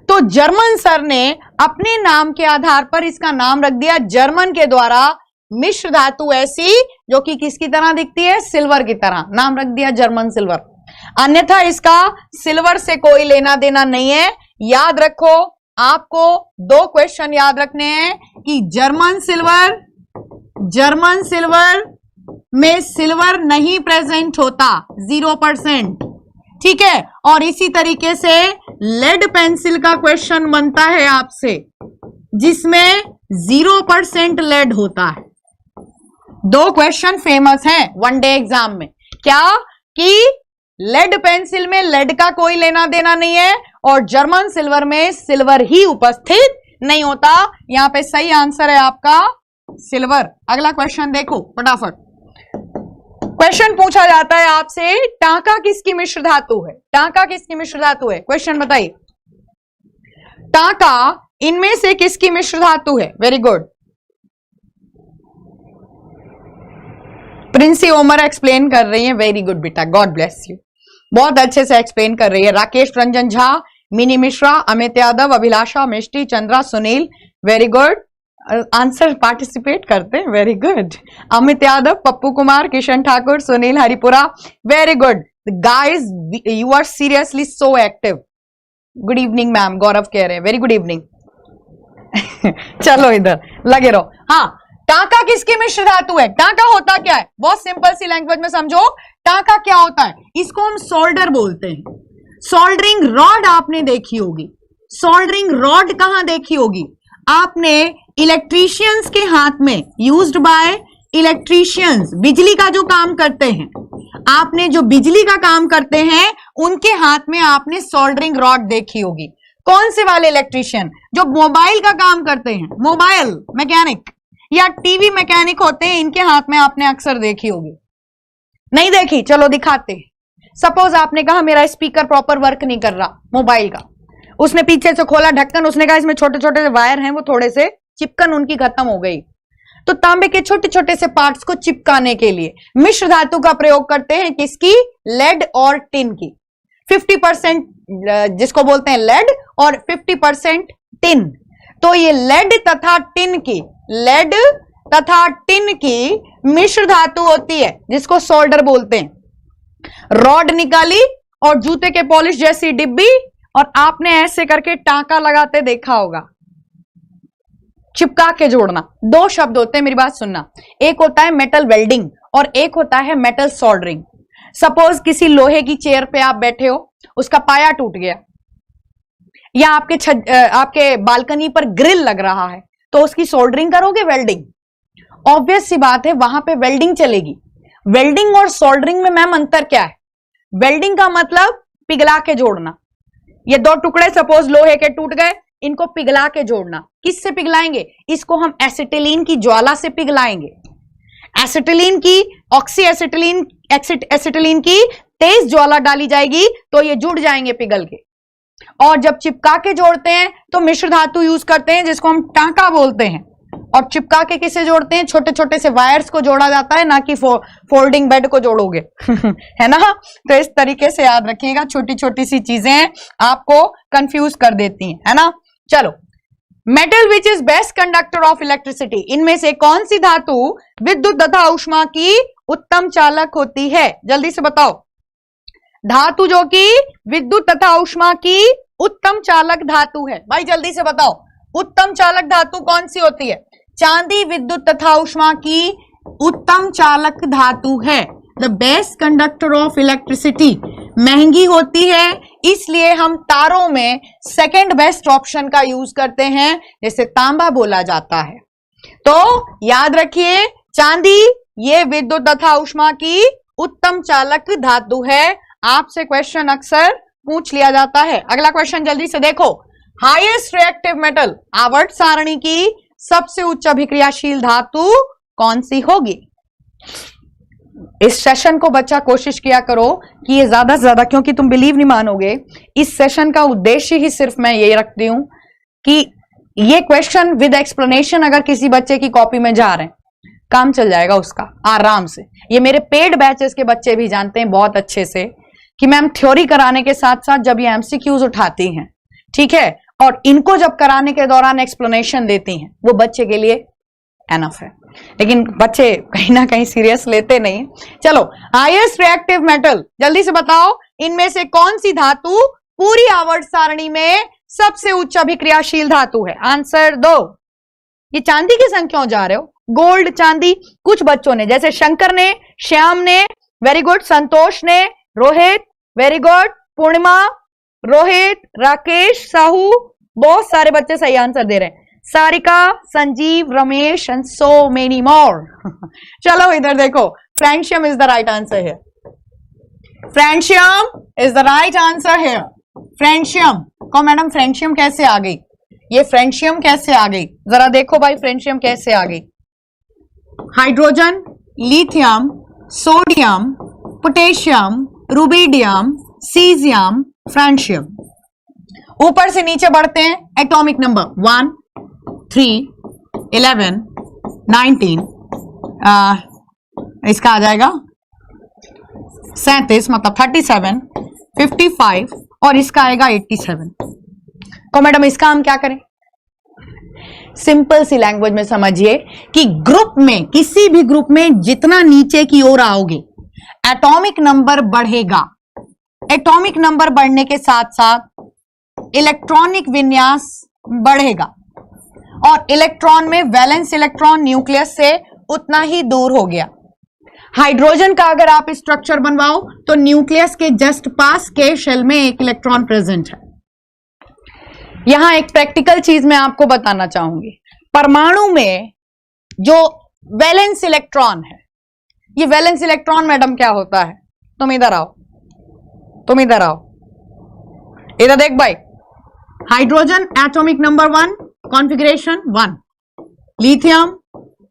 तो जर्मन सर ने अपने नाम के आधार पर इसका नाम रख दिया जर्मन के द्वारा मिश्र धातु ऐसी जो कि किसकी तरह दिखती है? सिल्वर की तरह, नाम रख दिया जर्मन सिल्वर। अन्यथा इसका सिल्वर से कोई लेना देना नहीं है। याद रखो, आपको 2 क्वेश्चन याद रखने हैं कि जर्मन सिल्वर में सिल्वर नहीं प्रेजेंट होता, 0%, ठीक है। और इसी तरीके से लेड पेंसिल का क्वेश्चन बनता है आपसे जिसमें 0% लेड होता है। 2 क्वेश्चन फेमस हैं वनडे एग्जाम में, क्या कि लेड पेंसिल में लेड का कोई लेना देना नहीं है और जर्मन सिल्वर में सिल्वर ही उपस्थित नहीं होता। यहां पे सही आंसर है आपका सिल्वर। अगला क्वेश्चन देखो फटाफट। क्वेश्चन पूछा जाता है आपसे, टांका किसकी मिश्र धातु है? टांका किसकी मिश्र धातु है? क्वेश्चन बताइए, टांका इनमें से किसकी मिश्र धातु है? Very good, Princy Omar explain कर रही है, वेरी गुड बेटा, गॉड ब्लेस यू, बहुत अच्छे से एक्सप्लेन कर रही है। Rakesh Ranjan Jha, Mini Mishra, Amit Yadav, Abhilasha, Mishti, Chandra, Sunil, very good, answer participate करते हैं, very good. Amit Yadav, Pappu Kumar, Kishan Thakur, Sunil Haripura, very good guys, you are seriously so active. Good evening ma'am, Gaurav कह रहे हैं, वेरी गुड इवनिंग। चलो इधर लगे रहो। हाँ, टांका किसकी मिश्र धातु है? टांका होता क्या है? बहुत सिंपल सी लैंग्वेज में समझो, टांका क्या होता है? इसको हम सोल्डर बोलते हैं। सोल्डरिंग रॉड आपने देखी होगी। सोल्डरिंग रॉड कहां देखी होगी आपने? इलेक्ट्रीशियंस के हाथ में, यूज्ड बाय इलेक्ट्रीशियंस, बिजली का जो काम करते हैं, आपने जो बिजली का काम करते हैं उनके हाथ में आपने सोल्डरिंग रॉड देखी होगी। कौन से वाले इलेक्ट्रीशियन? जो मोबाइल का काम करते हैं, मोबाइल मैकेनिक या टीवी मैकेनिक होते हैं, इनके हाथ में आपने अक्सर देखी होगी। नहीं देखी? चलो दिखाते हैं। सपोज आपने कहा मेरा स्पीकर प्रॉपर वर्क नहीं कर रहा मोबाइल का, उसने पीछे से खोला ढक्कन, उसने कहा इसमें छोटे छोटे वायर हैं, वो थोड़े से चिपकन उनकी खत्म हो गई, तो तांबे के छोटे छोटे से पार्ट्स को चिपकाने के लिए मिश्र धातु का प्रयोग करते हैं। किसकी? लेड और टिन की। 50% जिसको बोलते हैं लेड और 50% टिन। तो ये लेड तथा टिन की मिश्र धातु होती है जिसको सोल्डर बोलते हैं। रॉड निकाली और जूते के पॉलिश जैसी डिब्बी, और आपने ऐसे करके टांका लगाते देखा होगा। चिपका के जोड़ना, दो शब्द होते हैं, मेरी बात सुनना। एक होता है मेटल वेल्डिंग और एक होता है मेटल सोल्डरिंग। सपोज किसी लोहे की चेयर पे आप बैठे हो, उसका पाया टूट गया, या आपके बालकनी पर ग्रिल लग रहा है, तो उसकी सोल्डरिंग करोगे, वेल्डिंग। ऑब्वियस सी बात है, वहां पे वेल्डिंग चलेगी। वेल्डिंग और सोल्डरिंग में मैम अंतर क्या है? वेल्डिंग का मतलब पिघला के जोड़ना। ये दो टुकड़े सपोज लोहे के टूट गए, इनको पिघला के जोड़ना। किससे पिघलाएंगे? इसको हम एसिटिलीन की ज्वाला से पिघलाएंगे। एसिटिलीन की, ऑक्सी एसिटिलीन की तेज ज्वाला डाली जाएगी तो ये जुड़ जाएंगे पिघल के। और जब चिपका के जोड़ते हैं तो मिश्र धातु यूज करते हैं जिसको हम टांका बोलते हैं। और चिपका के किसे जोड़ते हैं? छोटे छोटे से वायर्स को जोड़ा जाता है, ना कि फोल्डिंग बेड को जोड़ोगे। है ना? तो इस तरीके से याद रखिएगा, छोटी छोटी सी चीजें आपको कंफ्यूज कर देती हैं, है ना? चलो, metal which is best conductor of electricity, इनमें से कौन सी धातु विद्युत तथा ऊष्मा की उत्तम चालक होती है? जल्दी से बताओ। धातु जो कि विद्युत तथा ऊष्मा की उत्तम चालक धातु है, भाई जल्दी से बताओ, उत्तम चालक धातु कौन सी होती है? चांदी विद्युत तथा ऊष्मा की उत्तम चालक धातु है। The best conductor of electricity. महंगी होती है, इसलिए हम तारों में सेकंड बेस्ट ऑप्शन का यूज करते हैं, जैसे तांबा बोला जाता है। तो याद रखिए, चांदी ये विद्युत तथा ऊष्मा की उत्तम चालक धातु है। आपसे क्वेश्चन अक्सर पूछ लिया जाता है। अगला क्वेश्चन जल्दी से देखो। हाईएस्ट रिएक्टिव मेटल, आवर्त सारणी की सबसे उच्च अभिक्रियाशील धातु कौन सी होगी? इस सेशन को बच्चा कोशिश किया करो कि ये ज्यादा से ज्यादा, क्योंकि तुम बिलीव नहीं मानोगे, इस सेशन का उद्देश्य ही सिर्फ मैं ये रखती हूं कि ये क्वेश्चन विद एक्सप्लेनेशन अगर किसी बच्चे की कॉपी में जा रहे हैं, काम चल जाएगा उसका आराम से। ये मेरे पेड बैचेस के बच्चे भी जानते हैं बहुत अच्छे से कि मैम थ्योरी कराने के साथ साथ जब ये एमसीक्यूज उठाती हैं, ठीक है, और इनको जब कराने के दौरान एक्सप्लेनेशन देती हैं, वो बच्चे के लिए एनफ है। लेकिन बच्चे कहीं ना कहीं सीरियस लेते नहीं। चलो, हाईएस्ट रिएक्टिव मेटल, जल्दी से बताओ, इनमें से कौन सी धातु पूरी आवर्त सारणी में सबसे उच्च अभिक्रियाशील धातु है? आंसर दो। ये चांदी के संग क्यों जा रहे हो? गोल्ड, चांदी। कुछ बच्चों ने, जैसे शंकर ने, श्याम ने, वेरी गुड, संतोष ने, रोहित, वेरी गुड, पूर्णिमा, रोहित, राकेश, साहू, बहुत सारे बच्चे सही आंसर दे रहे हैं। Sarika, Sanjeev, Ramesh and so many more. चलो इधर देखो, francium is the right answer है। Francium is the right answer है। फ्रेंशियम को मैडम फ्रेंशियम कैसे आ गई? ये फ्रेंशियम कैसे आ गई? जरा देखो भाई, फ्रेंशियम कैसे आ गई? Hydrogen, lithium, sodium, potassium, rubidium, caesium, francium. ऊपर से नीचे बढ़ते हैं, एटॉमिक नंबर 1, 3, 11, 19, इसका आ जाएगा 37, मतलब 37, 55 और इसका आएगा 87। तो मैडम इसका हम क्या करें? सिंपल सी लैंग्वेज में समझिए कि ग्रुप में, किसी भी ग्रुप में जितना नीचे की ओर आओगे एटॉमिक नंबर बढ़ेगा। एटॉमिक नंबर बढ़ने के साथ साथ इलेक्ट्रॉनिक विन्यास बढ़ेगा और इलेक्ट्रॉन में वैलेंस इलेक्ट्रॉन न्यूक्लियस से उतना ही दूर हो गया। हाइड्रोजन का अगर आप स्ट्रक्चर बनवाओ तो न्यूक्लियस के जस्ट पास के शेल में एक इलेक्ट्रॉन प्रेजेंट है। यहां एक प्रैक्टिकल चीज मैं आपको बताना चाहूंगी। परमाणु में जो वैलेंस इलेक्ट्रॉन है, ये वैलेंस इलेक्ट्रॉन मैडम क्या होता है? तुम इधर आओ, तुम इधर आओ, इधर देख भाई। Hydrogen atomic number 1 configuration 1, lithium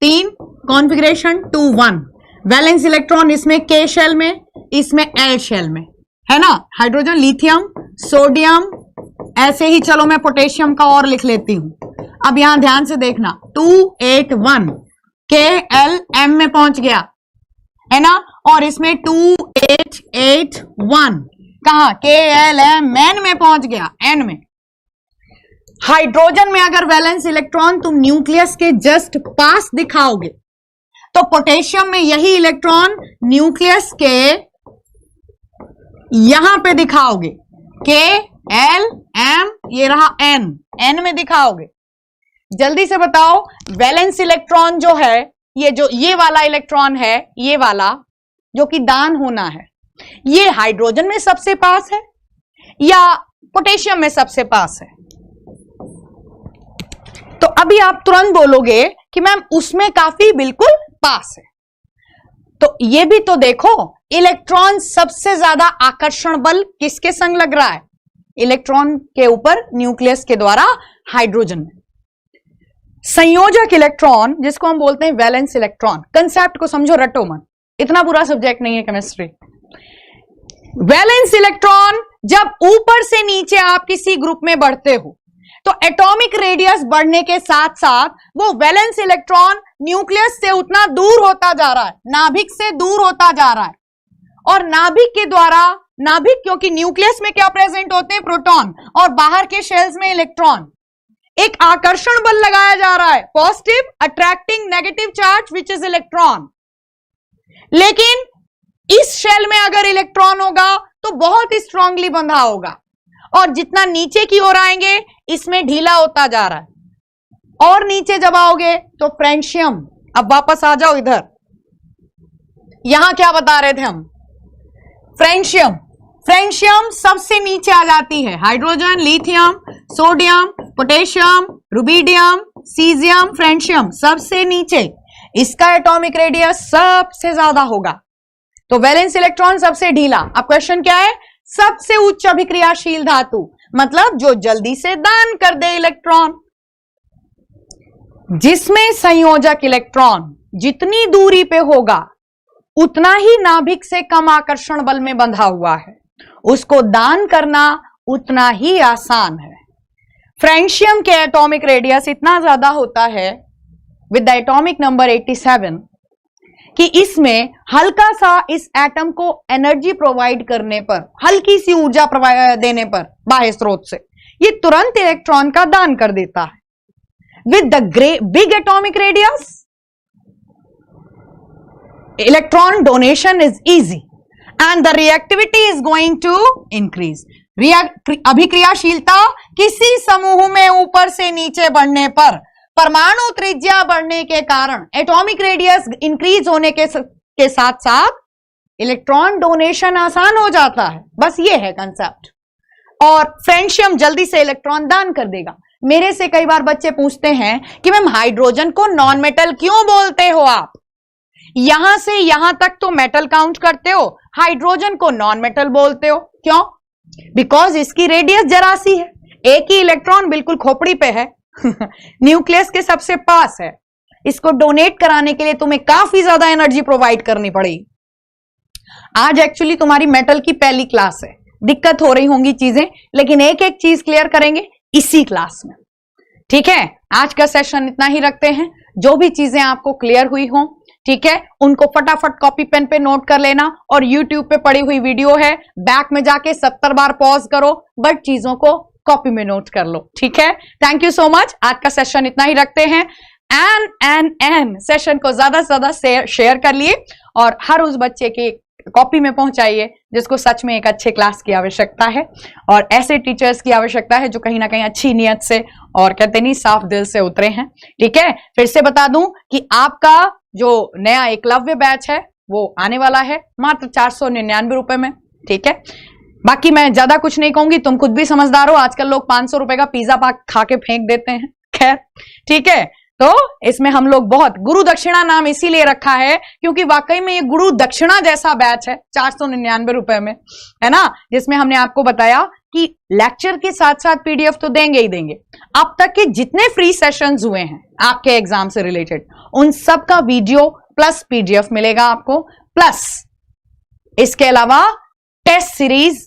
3 configuration 2 1। Valence electron इसमें के शेल में, इसमें एल शेल में, है ना। हाइड्रोजन, लिथियम, सोडियम, ऐसे ही चलो मैं पोटेशियम का और लिख लेती हूं। अब यहां ध्यान से देखना, 281 के एल एम में पहुंच गया, है ना, और इसमें 2881 कहां? के एल एम एन में पहुंच गया, एन में। हाइड्रोजन में अगर वैलेंस इलेक्ट्रॉन तुम न्यूक्लियस के जस्ट पास दिखाओगे तो पोटेशियम में यही इलेक्ट्रॉन न्यूक्लियस के यहां पे दिखाओगे, के एल एम, ये रहा एन, एन में दिखाओगे। जल्दी से बताओ, वैलेंस इलेक्ट्रॉन जो है, ये वाला इलेक्ट्रॉन है, ये वाला जो कि दान होना है, ये हाइड्रोजन में सबसे पास है या पोटेशियम में सबसे पास है? तो अभी आप तुरंत बोलोगे कि मैम उसमें काफी बिल्कुल पास है। तो ये भी तो देखो, इलेक्ट्रॉन सबसे ज्यादा आकर्षण बल किसके संग लग रहा है? इलेक्ट्रॉन के ऊपर न्यूक्लियस के द्वारा हाइड्रोजन में। संयोजक इलेक्ट्रॉन जिसको हम बोलते हैं वैलेंस इलेक्ट्रॉन, कंसेप्ट को समझो, रटो मत, इतना बुरा सब्जेक्ट नहीं है केमिस्ट्री। वैलेंस इलेक्ट्रॉन जब ऊपर से नीचे आप किसी ग्रुप में बढ़ते हो तो एटॉमिक रेडियस बढ़ने के साथ साथ वो वैलेंस इलेक्ट्रॉन न्यूक्लियस से उतना दूर होता जा रहा है, नाभिक से दूर होता जा रहा है। और नाभिक के द्वारा, नाभिक क्योंकि न्यूक्लियस में क्या प्रेजेंट होते हैं? प्रोटॉन, और बाहर के शेल्स में इलेक्ट्रॉन। एक आकर्षण बल लगाया जा रहा है, positive attracting negative charge which is electron. लेकिन इस शेल में अगर इलेक्ट्रॉन होगा तो बहुत ही स्ट्रांगली बंधा होगा, और जितना नीचे की ओर आएंगे इसमें ढीला होता जा रहा है। और नीचे जब आओगे तो फ्रेंशियम, अब वापस आ जाओ इधर, यहां क्या बता रहे थे हम? फ्रेंशियम, फ्रेंशियम सबसे नीचे आ जाती है। Hydrogen, lithium, sodium, potassium, rubidium, caesium, francium सबसे नीचे। इसका एटॉमिक रेडियस सबसे ज्यादा होगा, तो वैलेंस इलेक्ट्रॉन सबसे ढीला। अब क्वेश्चन क्या है? सबसे उच्च अभिक्रियाशील धातु, मतलब जो जल्दी से दान कर दे इलेक्ट्रॉन। जिसमें संयोजक इलेक्ट्रॉन जितनी दूरी पे होगा उतना ही नाभिक से कम आकर्षण बल में बंधा हुआ है, उसको दान करना उतना ही आसान है। फ्रेंशियम के एटॉमिक रेडियस इतना ज्यादा होता है विद द एटॉमिक नंबर 87 कि इसमें हल्का सा इस एटम को एनर्जी प्रोवाइड करने पर, हल्की सी ऊर्जा देने पर बाह्य स्रोत से, ये तुरंत इलेक्ट्रॉन का दान कर देता है। With the big atomic radius electron donation is easy and the reactivity is going to increase. अभिक्रियाशीलता किसी समूह में ऊपर से नीचे बढ़ने पर, परमाणु त्रिज्या बढ़ने के कारण, एटॉमिक रेडियस इंक्रीज होने के साथ साथ इलेक्ट्रॉन डोनेशन आसान हो जाता है। बस ये है कंसेप्ट। और फ्रेंशियम जल्दी से इलेक्ट्रॉन दान कर देगा। मेरे से कई बार बच्चे पूछते हैं कि मैम हाइड्रोजन को नॉन मेटल क्यों बोलते हो आप? यहां से यहां तक तो मेटल काउंट करते हो, हाइड्रोजन को नॉन मेटल बोलते हो, क्यों? बिकॉज इसकी रेडियस जरा सी है, एक ही इलेक्ट्रॉन बिल्कुल खोपड़ी पे है न्यूक्लियस के सबसे पास है। इसको डोनेट कराने के लिए तुम्हें काफी ज्यादा एनर्जी प्रोवाइड करनी पड़ेगी। आज एक्चुअली तुम्हारी मेटल की पहली क्लास है, दिक्कत हो रही होंगी चीजें, लेकिन एक एक चीज क्लियर करेंगे इसी क्लास में, ठीक है? आज का सेशन इतना ही रखते हैं। जो भी चीजें आपको क्लियर हुई हो, ठीक है, उनको फटाफट कॉपी पेन पे नोट कर लेना, और YouTube पे पड़ी हुई वीडियो है, बैक में जाके 70 बार पॉज करो, बट चीजों को कॉपी में नोट कर लो। ठीक है, थैंक यू सो मच। आज का सेशन इतना ही रखते हैं। एन सेशन को ज्यादा से ज्यादा शेयर कर लिए, और हर उस बच्चे की कॉपी में पहुंचाइए जिसको सच में एक अच्छे क्लास की आवश्यकता है, और ऐसे टीचर्स की आवश्यकता है जो कहीं ना कहीं अच्छी नियत से और कहते नहीं साफ दिल से उतरे हैं। ठीक है, फिर से बता दूं कि आपका जो नया एकलव्य बैच है वो आने वाला है मात्र 499 रुपए में। ठीक है, बाकी मैं ज्यादा कुछ नहीं कहूंगी, तुम खुद भी समझदार हो, आजकल लोग 500 रुपए का पिज्जा पाक खा के फेंक देते हैं। खैर ठीक है, तो इसमें हम लोग बहुत गुरु दक्षिणा नाम इसीलिए रखा है क्योंकि वाकई में ये गुरु दक्षिणा जैसा बैच है 499 रुपए में, है ना, जिसमें हमने आपको बताया कि लेक्चर के साथ साथ पीडीएफ तो देंगे ही देंगे। अब तक के जितने फ्री सेशंस हुए हैं आपके एग्जाम से रिलेटेड, उन सब का वीडियो प्लस पीडीएफ मिलेगा आपको, प्लस इसके अलावा test series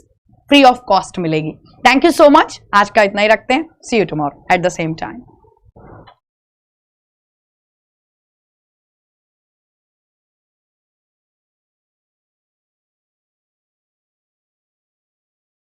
free of cost मिलेगी। Thank you so much. आज का इतना ही रखते हैं। See you tomorrow at the same time.